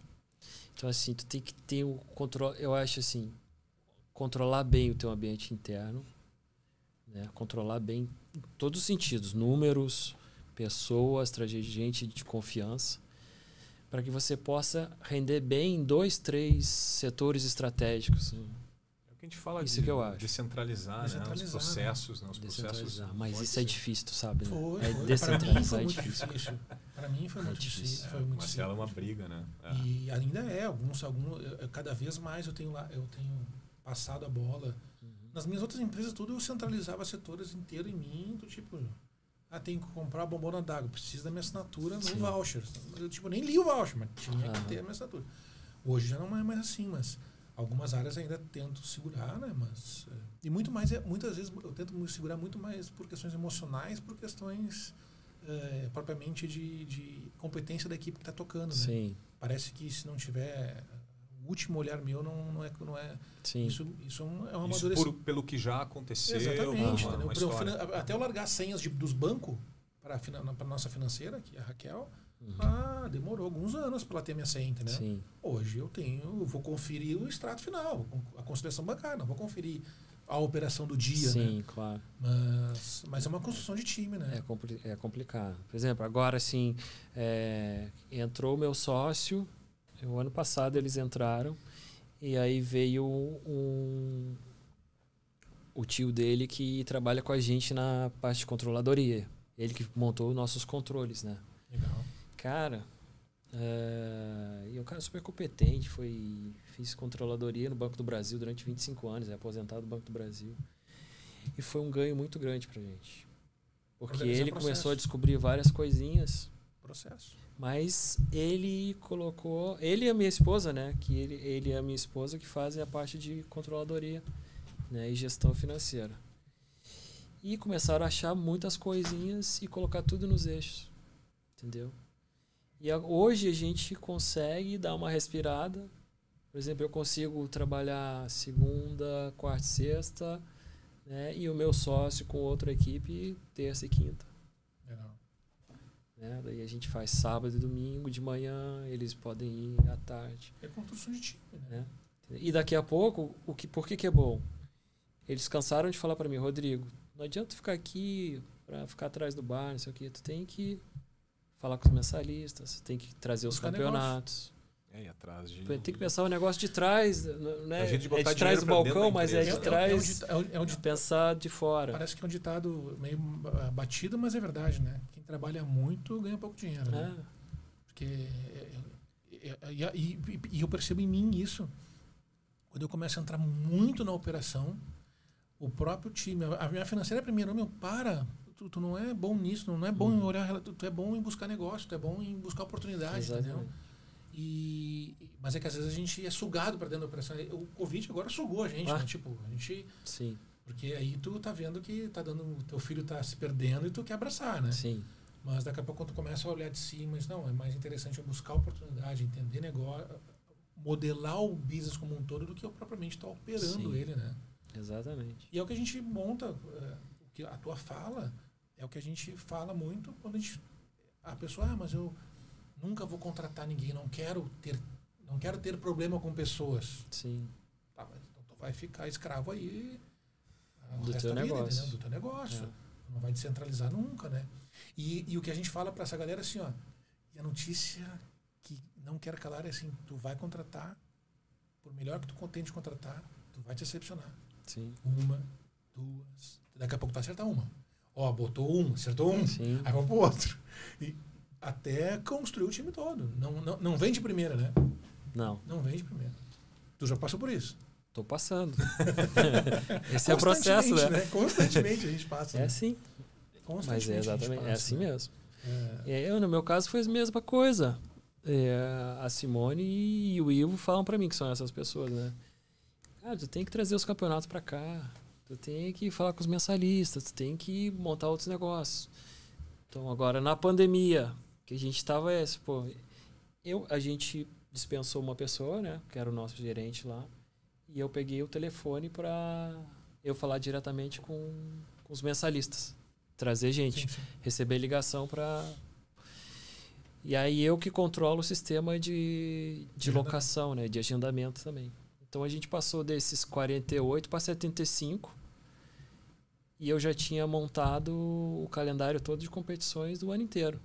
Então assim, tu tem que ter o controle, eu acho assim, controlar bem o teu ambiente interno, né? Controlar bem em todos os sentidos, números, pessoas, trazer gente de confiança, para que você possa render bem em 2, 3 setores estratégicos. que a gente fala isso que eu acho. Descentralizar, né? Os processos, né? Os processos. Mas isso é difícil, tu sabe, né? Foi. Descentralizar é difícil. Para mim foi muito difícil. Marcelo é uma briga, né? E ainda cada vez mais eu tenho passado a bola. Nas minhas outras empresas, tudo eu centralizava setores inteiros em mim, do tipo, tenho que comprar a bombona d'água, preciso da minha assinatura no voucher. Eu nem li o voucher, mas tinha que ter a minha assinatura. Hoje já não é mais assim, mas algumas áreas ainda tento segurar, né? Mas, e muitas vezes eu tento me segurar muito mais por questões emocionais, por questões propriamente de competência da equipe que está tocando. Sim. Né? Parece que se não tiver o último olhar meu não é. Sim. Isso é uma amadurecimento. Pelo que já aconteceu. Exatamente. Até eu largar as senhas dos bancos para a nossa financeira, que é a Raquel. Demorou alguns anos para ela ter minha senha, entendeu? Sim. Hoje eu vou conferir o extrato final, a conciliação bancária, não vou conferir a operação do dia. Sim, né? Claro. Mas é uma construção de time, né? É complicado. Por exemplo, agora assim, entrou o meu sócio, o ano passado eles entraram, e aí veio o tio dele que trabalha com a gente na parte de controladoria. Ele que montou os nossos controles, né? Legal. Cara, e um cara super competente, fiz controladoria no Banco do Brasil durante 25 anos, é aposentado do Banco do Brasil. E foi um ganho muito grande pra gente. Porque ele começou a descobrir várias coisinhas. Processo. Mas ele e a minha esposa, né? Que ele e a minha esposa que fazem a parte de controladoria, né, e gestão financeira. E começaram a achar muitas coisinhas e colocar tudo nos eixos. Entendeu? E hoje a gente consegue dar uma respirada. Por exemplo, eu consigo trabalhar segunda, quarta e sexta, né? E o meu sócio com outra equipe terça e quinta. Legal. Né? Daí a gente faz sábado e domingo de manhã, eles podem ir à tarde. É construção de time, né? E daqui a pouco, por que é bom? Eles cansaram de falar para mim, Rodrigo, não adianta ficar aqui para ficar atrás do bar, não sei o quê. Tu tem que falar com os mensalistas, tem que trazer os campeonatos. E atrás de... Tem que pensar o negócio de trás, né? De de trás do balcão, mas é de trás de pensar de fora. Parece que é um ditado meio batido, mas é verdade, né? Quem trabalha muito ganha pouco dinheiro, né? Porque e eu percebo em mim isso. Quando eu começo a entrar muito na operação, o próprio time, a minha financeira é primeiro, tu não é bom nisso, não é bom em olhar, tu é bom em buscar negócio, tu é bom em buscar oportunidade, entendeu? Mas é que às vezes a gente é sugado para dentro da operação. O Covid agora sugou a gente, né? Tipo, a gente... Sim. Porque aí tu tá vendo que teu filho tá se perdendo e tu quer abraçar, né? Sim. Mas daqui a pouco quando tu começa a olhar de cima, não, é mais interessante eu buscar oportunidade, entender negócio, modelar o business como um todo do que eu propriamente estar operando ele, né? Exatamente. E é o que a gente monta, o que a tua fala é o que a gente fala muito quando a pessoa, mas eu nunca vou contratar ninguém, não quero ter problema com pessoas. Sim. Tá, mas então tu vai ficar escravo aí do teu negócio. Né? Do teu negócio. Não vai descentralizar nunca, né? E o que a gente fala para essa galera é assim, e a notícia que não quero calar é assim, tu vai contratar, por melhor que tu tente contratar, tu vai te decepcionar. Sim. 1, 2, daqui a pouco tu vai acertar uma. Botou acertou um, sim. Aí vai pro outro. E até construir o time todo. Não vem de primeira, né? Não vem de primeira. Tu já passou por isso? Tô passando. Esse é o processo, né? Constantemente a gente passa. É assim. Mas é exatamente, é assim mesmo. No meu caso, foi a mesma coisa. A Simone e o Ivo falam para mim que são essas pessoas, né? Cara, tu tem que trazer os campeonatos para cá. Tu tem que falar com os mensalistas. Tu tem que montar outros negócios. Então, agora, na pandemia, que a gente tava... a gente dispensou uma pessoa, né? Que era o nosso gerente lá. E eu peguei o telefone para eu falar diretamente com os mensalistas. Trazer gente. Sim. Receber ligação para... E aí eu que controlo o sistema de locação, né? De agendamento também. Então a gente passou desses 48 para 75 e eu já tinha montado o calendário todo de competições do ano inteiro.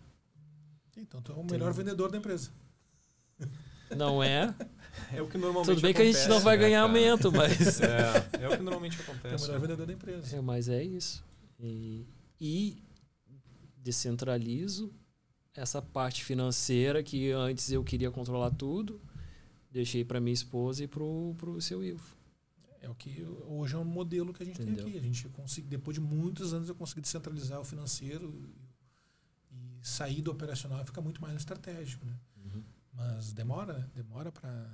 Então tu é o melhor vendedor da empresa. Não é? É o que normalmente Tudo bem acontece, que a gente não vai ganhar aumento, mas... É o que normalmente acontece. É o melhor vendedor da empresa. Mas é isso. E descentralizo essa parte financeira que antes eu queria controlar tudo, deixei para minha esposa e pro seu Ivo. É o que hoje é um modelo que a gente tem aqui. A gente consegue, depois de muitos anos, eu consegui descentralizar o financeiro e sair do operacional fica muito mais estratégico, né? Mas demora, né? Demora para...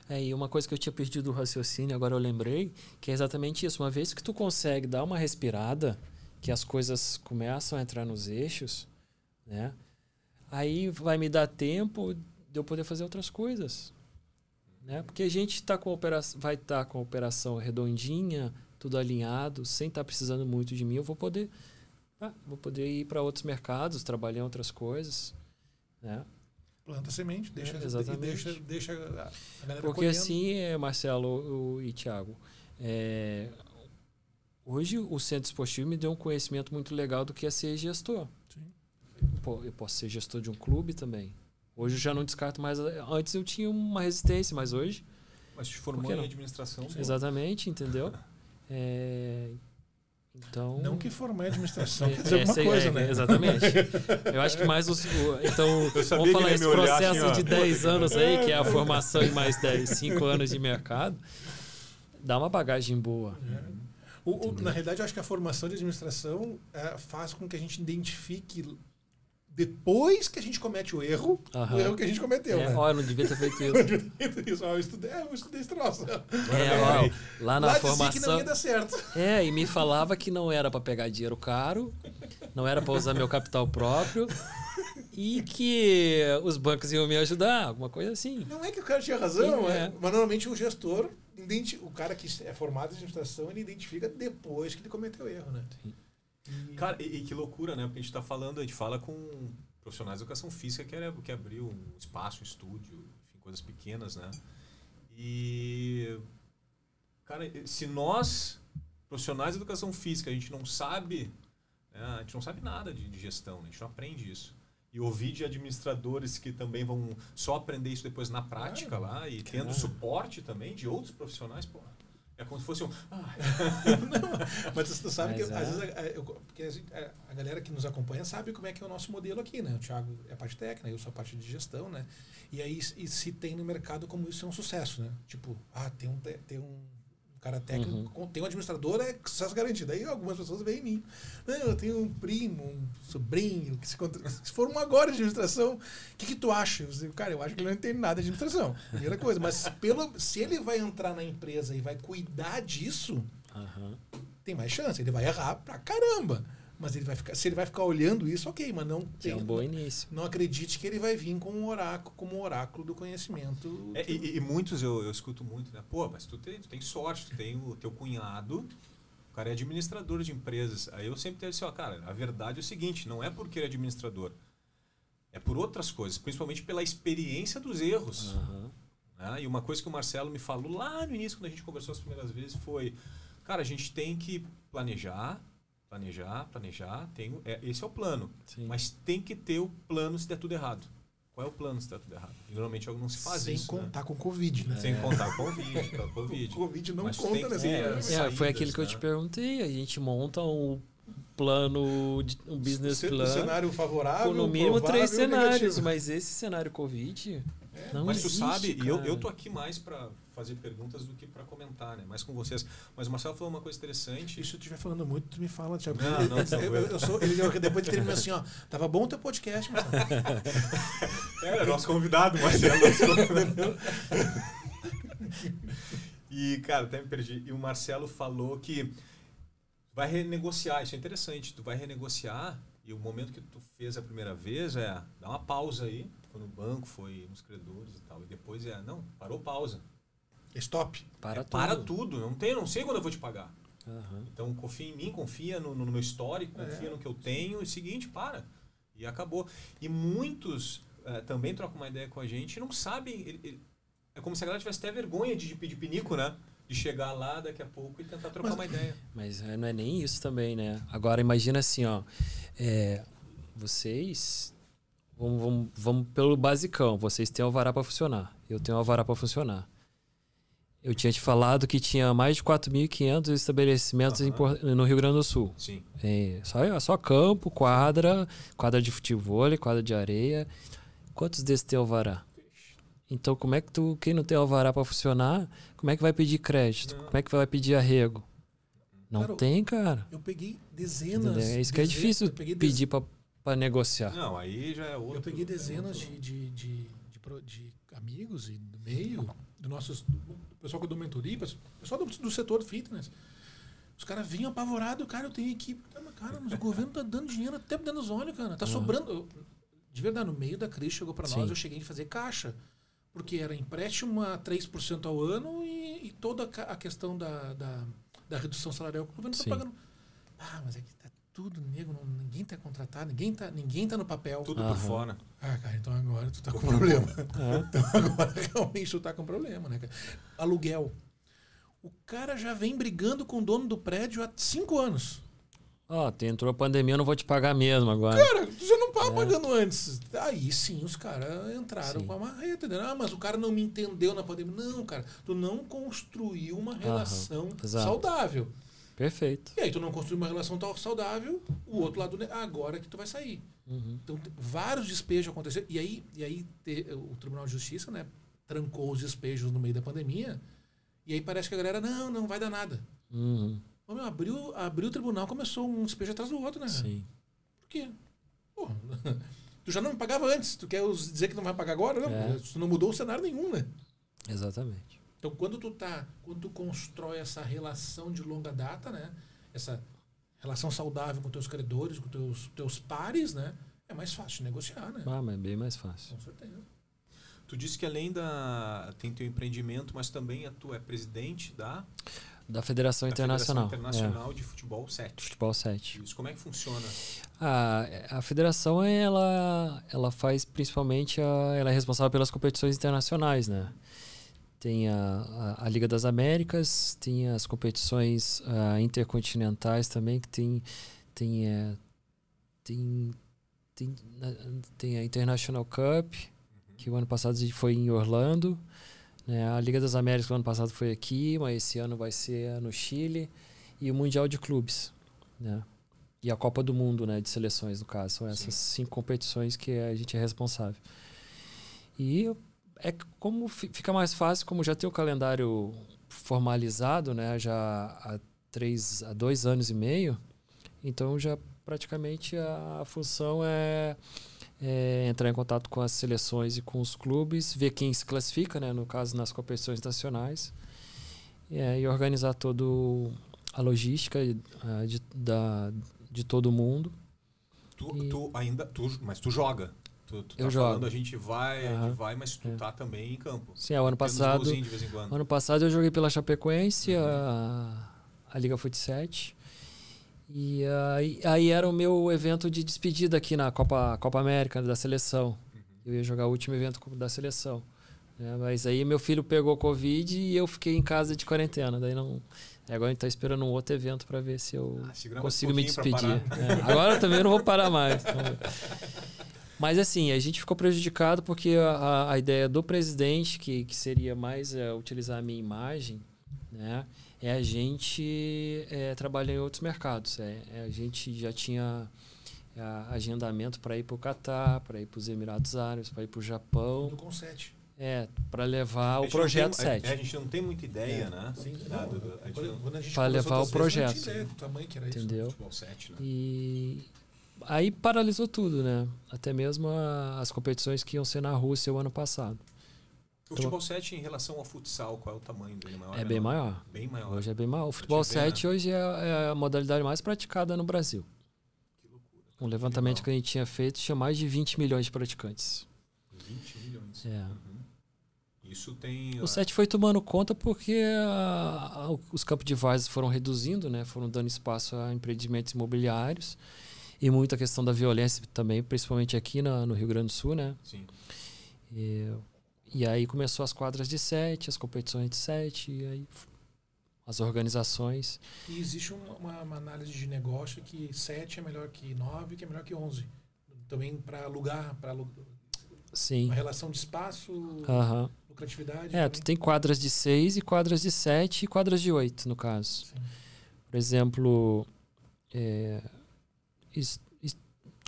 E uma coisa que eu tinha perdido o raciocínio, agora eu lembrei, que é exatamente isso. Uma vez que tu consegue dar uma respirada, que as coisas começam a entrar nos eixos, né? Aí vai me dar tempo de eu poder fazer outras coisas, né? Porque a gente vai estar com a operação redondinha, tudo alinhado, sem estar precisando muito de mim, eu vou poder ir para outros mercados, trabalhar em outras coisas, né? Planta semente, deixa a galera porque colhendo. assim, Marcelo e Thiago, hoje o Centro Esportivo me deu um conhecimento muito legal do que é ser gestor. Sim. Eu posso ser gestor de um clube também. Hoje eu já não descarto mais. Antes eu tinha uma resistência, mas hoje... Mas te formou em administração. Sim. Exatamente, entendeu? Então... Não que formar em administração fazer alguma coisa, né? Exatamente. Eu acho que mais então, vamos falar esse processo assim, de 10 anos aí, que é a formação em mais 5 anos de mercado, dá uma bagagem boa. Na realidade, eu acho que a formação de administração faz com que a gente identifique, depois que a gente comete o erro, o erro que a gente cometeu. Né? Eu não devia ter feito isso. Eu estudei esse troço. Lá na formação. Que não ia dar certo. E me falava que não era para pegar dinheiro caro, não era para usar meu capital próprio e que os bancos iam me ajudar, alguma coisa assim. Não é que o cara tinha razão, mas normalmente o gestor, o cara que é formado em administração, ele identifica depois que ele cometeu o erro, né? Sim. Cara, e que loucura, né? Porque a gente fala com profissionais de educação física que abriu um espaço, um estúdio, enfim, coisas pequenas, né? E, cara, se nós, profissionais de educação física, a gente não sabe, né? A gente não sabe nada de gestão, né? A gente não aprende isso. E ouvir de administradores que também vão só aprender isso depois na prática lá e tendo suporte também de outros profissionais, pô. É como se fosse um... Não, mas tu sabe que às vezes porque a galera que nos acompanha sabe como é que é o nosso modelo aqui, né? O Thiago é a parte técnica, eu sou a parte de gestão, né? E aí se tem no mercado como isso é um sucesso, né? Tipo, tem um cara técnico, tem um administrador, é sucesso garantido. Aí algumas pessoas veem em mim. Não, eu tenho um primo, um sobrinho, que se for agora de administração, o que tu acha? Eu digo, cara, eu acho que ele não entende nada de administração. Primeira coisa. Mas se ele vai entrar na empresa e vai cuidar disso, tem mais chance. Ele vai errar pra caramba. Mas se ele vai ficar olhando isso, ok, mas não tem. É um bom início. Não acredite que ele vai vir como um oráculo do conhecimento. E muitos eu escuto muito, né? Pô, mas tu tem sorte, tu tem o teu cunhado, o cara é administrador de empresas. Aí eu sempre tenho assim, cara, a verdade é o seguinte, não é porque ele é administrador, é por outras coisas, principalmente pela experiência dos erros. Né? E uma coisa que o Marcelo me falou lá no início, quando a gente conversou as primeiras vezes, foi, cara, a gente tem que planejar, esse é o plano. Sim. Mas tem que ter o plano se der tudo errado. Qual é o plano se der tudo errado? E normalmente não se faz sem isso. Sem contar, né? com o Covid, né? Sem contar com o Covid. O Covid não mas conta nessa foi aquilo que eu te perguntei. A gente monta um plano, um business plan. Um cenário favorável, no mínimo 3 cenários. Negativo. Mas esse cenário Covid não mas existe, tu sabe, cara. eu tô aqui mais para fazer perguntas do que para comentar, né? Mais com vocês. Mas o Marcelo falou uma coisa interessante. E se eu estiver falando muito, tu me fala, Thiago. Depois ele terminou assim, tava bom o teu podcast, Marcelo. Era nosso convidado, Marcelo. E, cara, até me perdi. E o Marcelo falou que vai renegociar. Isso é interessante. Tu vai renegociar e o momento que tu fez a primeira vez dá uma pausa aí. Foi no banco, foi nos credores e tal. E depois parou, pausa. Stop. Para tudo. Não sei quando eu vou te pagar. Então, confia em mim, confia no meu histórico, confia no que eu tenho. É o seguinte, para. E acabou. E muitos também trocam uma ideia com a gente e não sabem. É como se a galera tivesse até vergonha de pedir pinico, né? De chegar lá daqui a pouco e tentar trocar uma ideia. Mas não é nem isso também, né? Agora, imagina assim, vocês... Vamos pelo basicão. Vocês têm alvará para funcionar. Eu tenho alvará para funcionar. Eu tinha te falado que tinha mais de 4.500 estabelecimentos no Rio Grande do Sul. Sim. Só campo, quadra de futebol, quadra de areia. Quantos desses tem alvará? Então, como é que quem não tem alvará para funcionar, como é que vai pedir crédito? Como é que vai pedir arrego? Não tem, cara. Eu peguei dezenas. É isso que é difícil pedir para negociar. Não, aí já é outro. Eu peguei dezenas de amigos e do meio, do pessoal que eu dou mentoria, pessoal do setor fitness. Os caras vinham apavorados, cara, eu tenho equipe. Cara, mas o governo tá dando dinheiro até dentro dos olhos, cara. Tá sobrando. De verdade, no meio da crise chegou para nós, eu cheguei a fazer caixa. Porque era empréstimo a 3% ao ano e toda a questão da redução salarial que o governo está pagando. Mas é que tá tudo negro, ninguém tá contratado, ninguém tá no papel. Tudo por fora. Cara, então agora tu tá com problema. Então agora realmente tu tá com problema, né, cara? Aluguel. O cara já vem brigando com o dono do prédio há 5 anos. Entrou a pandemia, eu não vou te pagar mesmo agora. Cara, tu já não estava pagando antes. Aí sim, os caras entraram com a marreta. Mas o cara não me entendeu na pandemia. Não, cara, tu não construiu uma relação saudável. Perfeito. E aí tu não construiu uma relação tão saudável, o outro lado, agora que tu vai sair. Então, vários despejos aconteceram. E aí o Tribunal de Justiça, né, trancou os despejos no meio da pandemia. E aí parece que a galera, não vai dar nada. Abriu o tribunal, começou um despejo atrás do outro, né? Sim. Por quê? Pô, tu já não me pagava antes, tu quer dizer que não vai pagar agora? Não, tu não mudou o cenário nenhum, né? Exatamente. Então, quando tu constrói essa relação de longa data, né? Essa relação saudável com teus credores, com teus pares, né? É mais fácil de negociar, né? Mas é bem mais fácil. Com certeza. Tu disse que além tem teu empreendimento, mas também tu é presidente da Federação Internacional. Internacional de Futebol 7. Futebol 7. Isso, como é que funciona? A federação, ela faz principalmente, ela é responsável pelas competições internacionais, né? Tem a Liga das Américas, tem as competições intercontinentais também, que tem a International Cup, que o ano passado foi em Orlando. A Liga das Américas, o ano passado foi aqui, mas esse ano vai ser no Chile. E o Mundial de Clubes, né? E a Copa do Mundo, né, de seleções, no caso. São essas 5 competições que a gente é responsável. E como fica mais fácil, como já tem o calendário formalizado, né, já há 2 anos e meio, então já praticamente a função é entrar em contato com as seleções e com os clubes, ver quem se classifica, né, no caso nas competições nacionais, e organizar toda a logística de todo mundo. Mas tu joga? Tu tá eu falando, jogo. a gente vai, mas tu tá também em campo. Sim, o ano passado. De vez em quando. Ano passado eu joguei pela Chapecoense, a Liga Fut 7. E aí era o meu evento de despedida aqui na Copa América da seleção. Eu ia jogar o último evento da seleção. Mas aí meu filho pegou Covid e eu fiquei em casa de quarentena. Daí não. Agora a gente tá esperando um outro evento para ver se eu consigo me despedir. Agora eu também não vou parar mais. Mas assim, a gente ficou prejudicado porque a ideia do presidente, que seria mais utilizar a minha imagem, né, a gente trabalhar em outros mercados. A gente já tinha agendamento para ir para o Catar, para ir para os Emirados Árabes, para ir para o Japão. Tudo com 7. Para levar o projeto 7. A gente não tem muita ideia, né? Sim, para levar o projeto. Não tinha ideia do tamanho que era isso. Entendeu? Futebol 7, né? E aí paralisou tudo, né? Até mesmo as competições que iam ser na Rússia o ano passado. O futebol 7 em relação ao futsal, qual é o tamanho dele? É bem maior. Bem maior. Hoje é bem maior. O futebol 7 hoje é a modalidade mais praticada no Brasil. Que loucura. Um levantamento que a gente tinha feito tinha mais de 20 milhões de praticantes. 20 milhões. Isso tem... O 7 foi tomando conta porque os campos de várzea foram reduzindo, né? Foram dando espaço a empreendimentos imobiliários e muita questão da violência também, principalmente aqui no Rio Grande do Sul, né? Sim. E aí começou as quadras de 7, as competições de 7, e aí as organizações. E existe uma análise de negócio que 7 é melhor que 9, que é melhor que 11. também para alugar, Sim. uma relação de espaço, lucratividade. Tu tem quadras de 6 e quadras de 7 e quadras de 8, no caso. Sim. Por exemplo,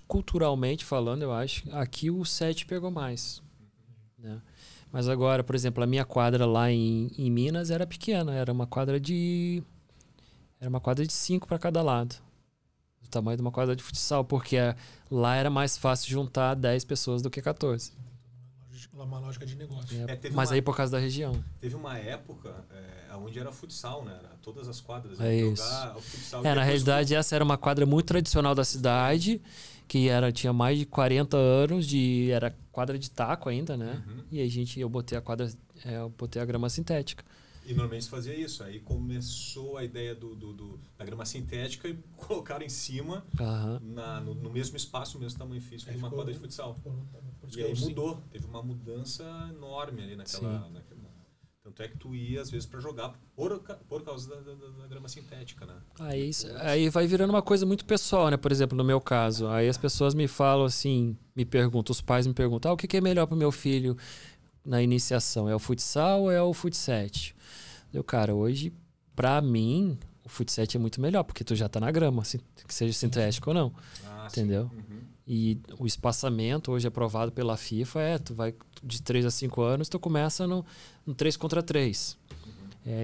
culturalmente falando, eu acho, aqui o 7 pegou mais. Né? Mas agora, por exemplo, a minha quadra lá em Minas era pequena, era uma quadra de 5 para cada lado. O tamanho de uma quadra de futsal, porque lá era mais fácil juntar 10 pessoas do que 14. Uma lógica de negócio. Mas aí por causa da região. Teve uma época onde era futsal, né? Era todas as quadras. Jogar o futsal. Na realidade, essa era uma quadra muito tradicional da cidade, que tinha mais de 40 anos, era quadra de taco ainda, né? E aí eu botei a grama sintética. E normalmente se fazia isso. Aí começou a ideia da grama sintética e colocaram em cima, no mesmo espaço, no mesmo tamanho físico, de uma quadra de futsal. E aí mudou. Teve uma mudança enorme ali naquela. Tanto é que tu ia, às vezes, para jogar por causa da grama sintética, né? Aí vai virando uma coisa muito pessoal, né? Por exemplo, no meu caso. Aí as pessoas me falam assim, os pais me perguntam, o que é melhor para o meu filho na iniciação? É o futsal ou é o fut7? Cara, hoje, pra mim, o fut7 é muito melhor, porque tu já tá na grama, que seja sintético ou não. Entendeu? E o espaçamento, hoje aprovado pela FIFA, tu vai de 3 a 5 anos, tu começa no 3 contra 3.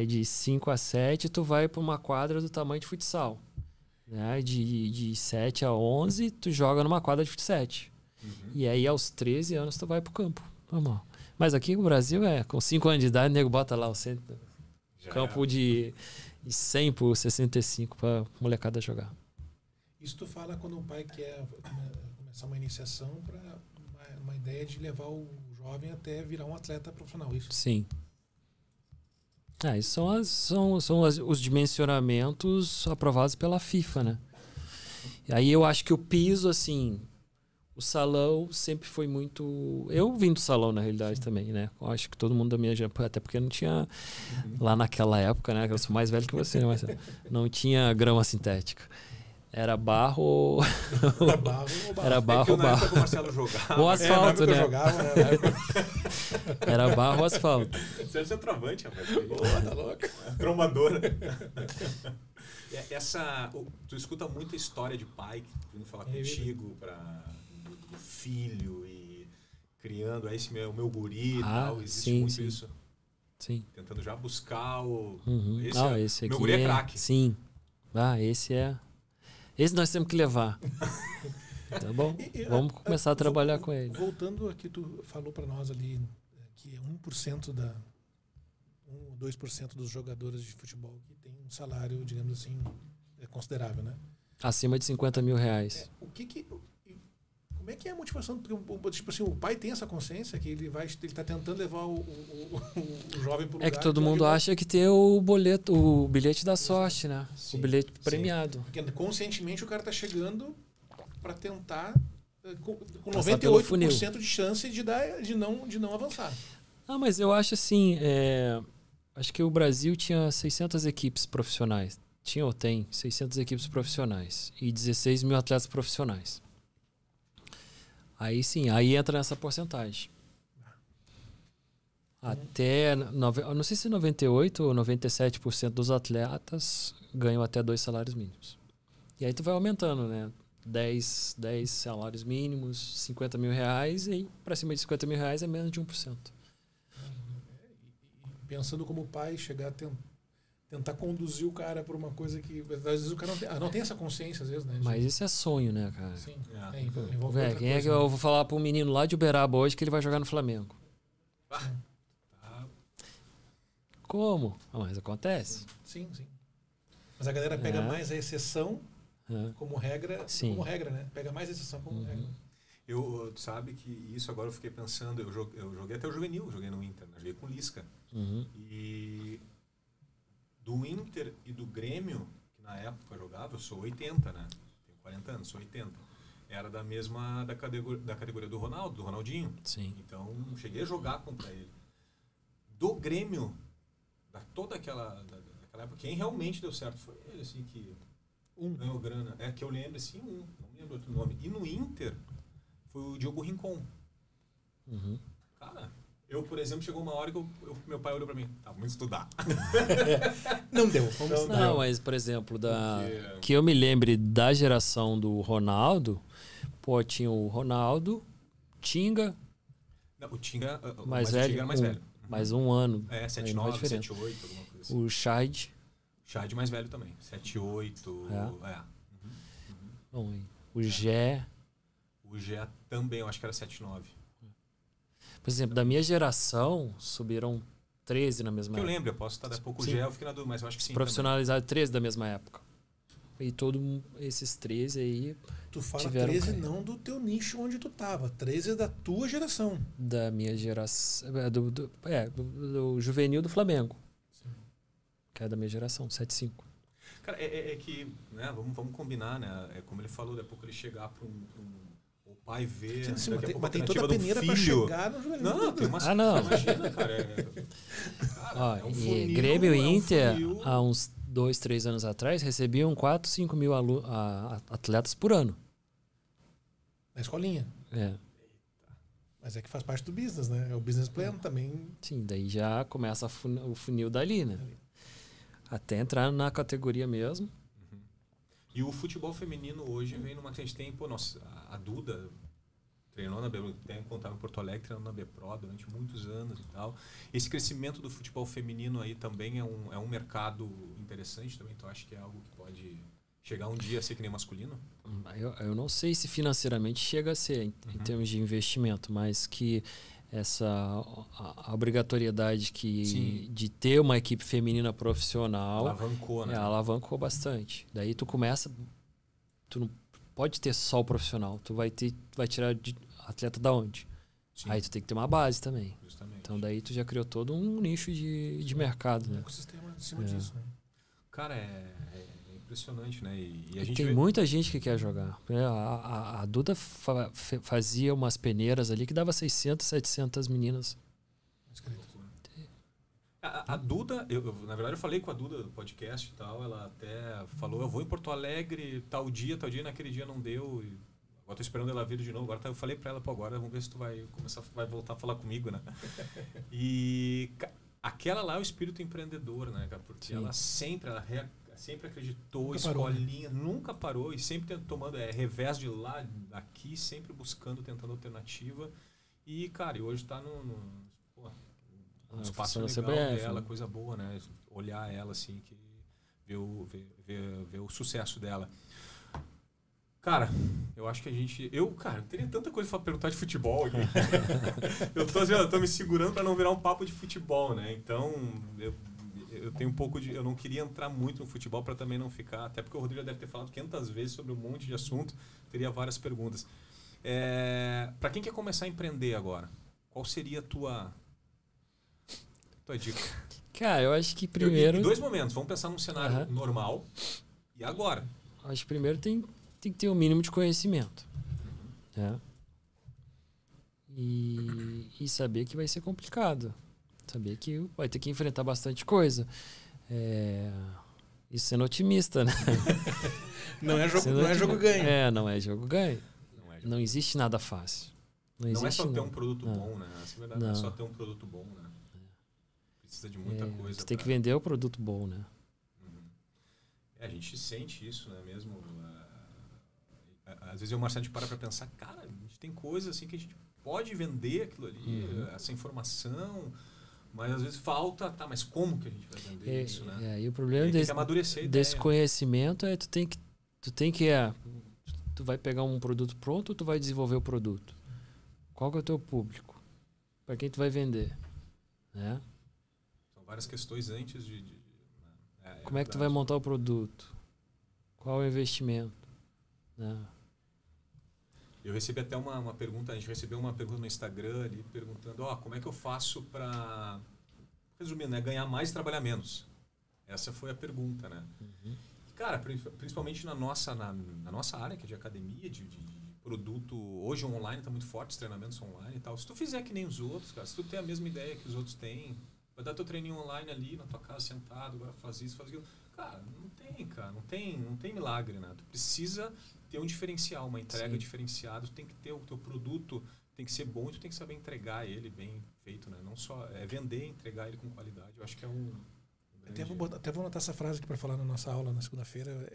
De 5 a 7, tu vai pra uma quadra do tamanho de futsal. Né? De 7 a 11, tu joga numa quadra de fut7. E aí, aos 13 anos, tu vai pro campo. Normal. Mas aqui no Brasil, com 5 anos de idade, o nego bota lá o centro. Campo de 100 por 65 pra molecada jogar. Isso tu fala quando o pai quer começar uma iniciação para uma ideia de levar o jovem até virar um atleta profissional, isso? Sim. Isso são os dimensionamentos aprovados pela FIFA, né? E aí eu acho que o piso, assim, o salão sempre foi muito... Eu vim do salão, na realidade, também, né? Eu acho que todo mundo da minha geração, até porque não tinha... Lá naquela época, né? Eu sou mais velho que você, né? Mas não tinha grama sintética. Era barro... Era barro ou barro. Que o Marcelo jogava. O asfalto, né? Jogava, Era barro ou asfalto. Você é centroavante, rapaz. Tá louco. Trombadora. Tu escuta muita história de pai vindo falar contigo do filho e criando esse meu guri e tal. Existe muito isso. Sim. Tentando já buscar o... Esse aqui meu guri é craque. Sim. Esse nós temos que levar. Tá bom? Vamos começar a trabalhar com ele. Voltando aqui, tu falou para nós ali que 1% 1 ou 2% dos jogadores de futebol que tem um salário, digamos assim, considerável, né? Acima de 50 mil reais. Como é que é a motivação? Porque, tipo assim, o pai tem essa consciência que ele tá tentando levar o jovem para o lugar. É que todo mundo acha que tem o bilhete da sorte, né? Sim, o bilhete premiado. Porque conscientemente o cara tá chegando para tentar com 98% de chance de não avançar. Mas eu acho assim, acho que o Brasil tinha 600 equipes profissionais. Tinha ou tem 600 equipes profissionais e 16 mil atletas profissionais. Aí sim, aí entra nessa porcentagem. Até, não sei se 98% ou 97% dos atletas ganham até 2 salários mínimos. E aí tu vai aumentando, né? 10 salários mínimos, 50 mil reais, e aí para cima de 50 mil reais é menos de 1%. Pensando como pai, chegar a tentar conduzir o cara por uma coisa que às vezes o cara não tem essa consciência, às vezes, né? Mas isso é sonho, né, cara? Sim. Quem é que eu vou falar para um menino lá de Uberaba hoje que ele vai jogar no Flamengo? Como? Mas acontece. Sim. Mas a galera pega mais a exceção como regra, né? Pega mais a exceção como regra. Tu sabe que isso agora eu fiquei pensando, eu joguei até o juvenil, joguei no Inter, joguei com o Lisca. E do Inter e do Grêmio, que na época eu jogava, eu sou 80, né? Tenho 40 anos, sou 80. Era da mesma, da categoria do Ronaldinho. Sim. Então, cheguei a jogar contra ele. Do Grêmio, toda aquela época, quem realmente deu certo foi ele, assim, que ganhou grana. Que eu lembro, assim, não lembro outro nome. E no Inter, foi o Diogo Rincon. Cara, eu, por exemplo, chegou uma hora que meu pai olhou pra mim. Tá, vamos estudar. Não deu. Não, mas, por exemplo, que eu me lembre da geração do Ronaldo, pô, tinha o Ronaldo, Tinga. Não, o Tinga, mais velho, velho, o Tinga era mais velho. Mais um ano. 7'9", 7'8", alguma coisa assim. O Shade. Shade mais velho também. 7'8". Bom, o Gé. O Gé também, eu acho que era 7'9". Por exemplo, da minha geração, subiram 13 na mesma época. Eu lembro, eu posso estar daqui a pouco o Gé, eu fiquei na dúvida, mas eu acho que sim. Profissionalizaram 13 da mesma época. E todos esses 13 aí. Tu fala 13 não do teu nicho onde tu tava, 13 da tua geração. Da minha geração. Do juvenil do Flamengo. Sim. Que é da minha geração, 7'5". Cara, é que, né, vamos combinar, né? É como ele falou, daqui a pouco ele chegar para o pai ver. Sim, mas tem toda a peneira para chegar no juvenil. Não, tem uma. Não. Imagina, cara. Ó, e Grêmio e Inter, há uns 2, 3 anos atrás, recebiam 4, 5 mil atletas por ano. Na escolinha. Mas é que faz parte do business, né? É o business plan também. Sim, daí já começa o funil dali, né? Até entrar na categoria mesmo. E o futebol feminino hoje vem numa que a gente tem, a Duda treinou na tem contato em Porto Alegre, treinou na B-Pro durante muitos anos e tal. Esse crescimento do futebol feminino aí também é um mercado interessante também. Tu acha que é algo que pode chegar um dia a ser que nem masculino? Eu não sei se financeiramente chega a ser em termos de investimento, mas que a obrigatoriedade de ter uma equipe feminina profissional alavancou, né? Alavancou bastante. Daí tu não pode ter só o profissional, tu vai tirar atleta da onde? Sim. Aí tu tem que ter uma base também. Justamente. Então daí tu já criou todo um nicho de mercado, né? Um ecossistema em cima disso, né? Cara, é impressionante, né? E a gente tem muita gente que quer jogar. A Duda fazia umas peneiras ali que dava 600, 700 meninas. A Duda, na verdade eu falei com a Duda do podcast e tal, ela até falou, eu vou em Porto Alegre tal dia, naquele dia não deu. Agora tô esperando ela vir de novo. Agora eu falei pra ela, agora vamos ver se tu vai voltar a falar comigo, né? E aquela lá é o espírito empreendedor, né, cara? Porque ela sempre acreditou, nunca escolinha, parou, né? Nunca parou e sempre tomando revés de lá, aqui, sempre buscando, tentando alternativa. E, cara, hoje tá no espaço legal dela, coisa boa, né? Olhar ela assim, ver o sucesso dela. Cara, eu acho que eu teria tanta coisa pra perguntar de futebol aqui. eu tô me segurando pra não virar um papo de futebol, né? Então, eu tenho um pouco de... Eu não queria entrar muito no futebol para também não ficar... Até porque o Rodrigo já deve ter falado 500 vezes sobre um monte de assunto. Teria várias perguntas. Para quem quer começar a empreender agora, qual seria a tua dica? Cara, eu acho que primeiro... Em 2 momentos. Vamos pensar num cenário normal e agora. Acho que primeiro tem que ter um mínimo de conhecimento. Né? E saber que vai ser complicado. Saber que vai ter que enfrentar bastante coisa. Isso sendo otimista, né? Não é jogo ganho. Não é jogo ganho. Não existe nada fácil. Não é só ter um produto bom, né? Essa é verdade, não é só ter um produto bom, né? Precisa de muita coisa. Você tem que vender o produto bom, né? A gente sente isso, né? Mesmo. Às vezes o Marcelo para pra pensar, cara, a gente tem coisas assim que a gente pode vender aquilo ali, essa informação. Mas às vezes falta, mas como que a gente vai vender isso, né? E o problema desse conhecimento é tu vai pegar um produto pronto ou tu vai desenvolver o produto? Qual que é o teu público? Para quem tu vai vender? Né? São várias questões antes de como é que tu vai montar o produto? Qual é o investimento? Né? Eu recebi até uma pergunta, a gente recebeu uma pergunta no Instagram ali, perguntando, como é que eu faço para, resumindo, né, ganhar mais e trabalhar menos? Essa foi a pergunta, né? Cara, principalmente na nossa área, que é de academia, de produto, hoje o online está muito forte, os treinamentos online e tal. Se tu fizer que nem os outros, cara, se tu tem a mesma ideia que os outros têm, vai dar teu treininho online ali na tua casa sentado, agora faz isso, faz aquilo. Cara, não tem milagre, né? Tu precisa ter um diferencial, uma entrega diferenciada. Tu tem que ter o teu produto, tem que ser bom e tu tem que saber entregar ele bem feito, né? Não só vender, entregar ele com qualidade. Eu acho que é um... Até vou anotar essa frase aqui para falar na nossa aula na segunda-feira.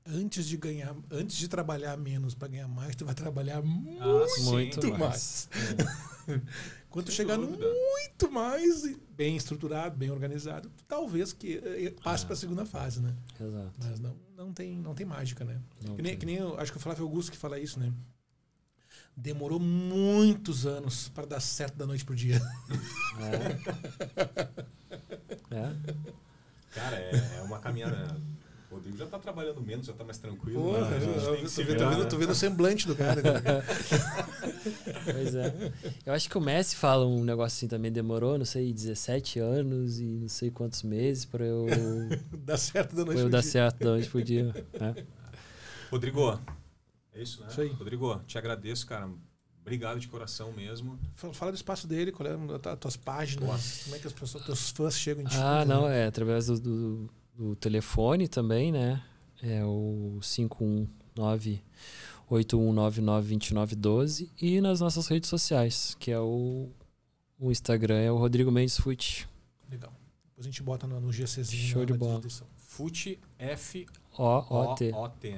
Antes de trabalhar menos para ganhar mais, tu vai trabalhar muito mais. Quando tu chegar no muito mais, bem estruturado, bem organizado, talvez que passe para a segunda fase, né? Exato. Mas não tem mágica, né? Que nem acho que o Flávio Augusto que fala isso, né? Demorou muitos anos para dar certo da noite pro dia. Cara, é uma caminhada. O Rodrigo já tá trabalhando menos, já tá mais tranquilo. Tô vendo o semblante do cara. Pois é. Eu acho que o Messi fala um negócio assim também, demorou, não sei, 17 anos e não sei quantos meses para eu dar certo da noite pro dia. Rodrigo, é isso, né? Isso aí. Rodrigo, te agradeço, cara. Obrigado de coração mesmo. Fala do espaço dele, qual é as tuas páginas, como é que as pessoas, teus fãs chegam em ti? É através do telefone também, né? É o 519-8199-2912 e nas nossas redes sociais, que é o Instagram, é o Rodrigo Mendes Fute. Legal. Depois a gente bota no GCzinho. Show de bola. Fute, F-O-O-T,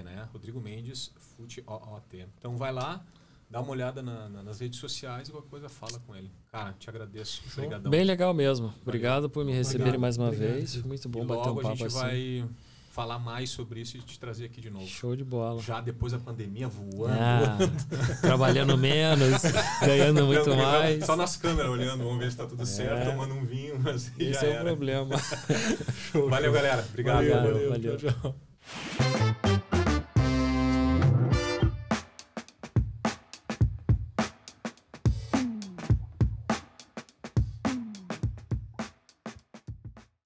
né? Rodrigo Mendes, Fute, O-O-T. Então vai lá. Dá uma olhada nas redes sociais e qualquer coisa fala com ele. Cara, te agradeço. Obrigadão. Bem legal mesmo. Obrigado por me receberem mais uma vez. Foi muito bom bater um papo assim. A gente vai falar mais sobre isso e te trazer aqui de novo. Show de bola. Já depois da pandemia voando. Trabalhando menos, ganhando muito mais. Só nas câmeras olhando, vamos ver se tá tudo certo, tomando um vinho. Mas esse é o problema. Valeu, galera. Obrigado. Valeu. Tchau.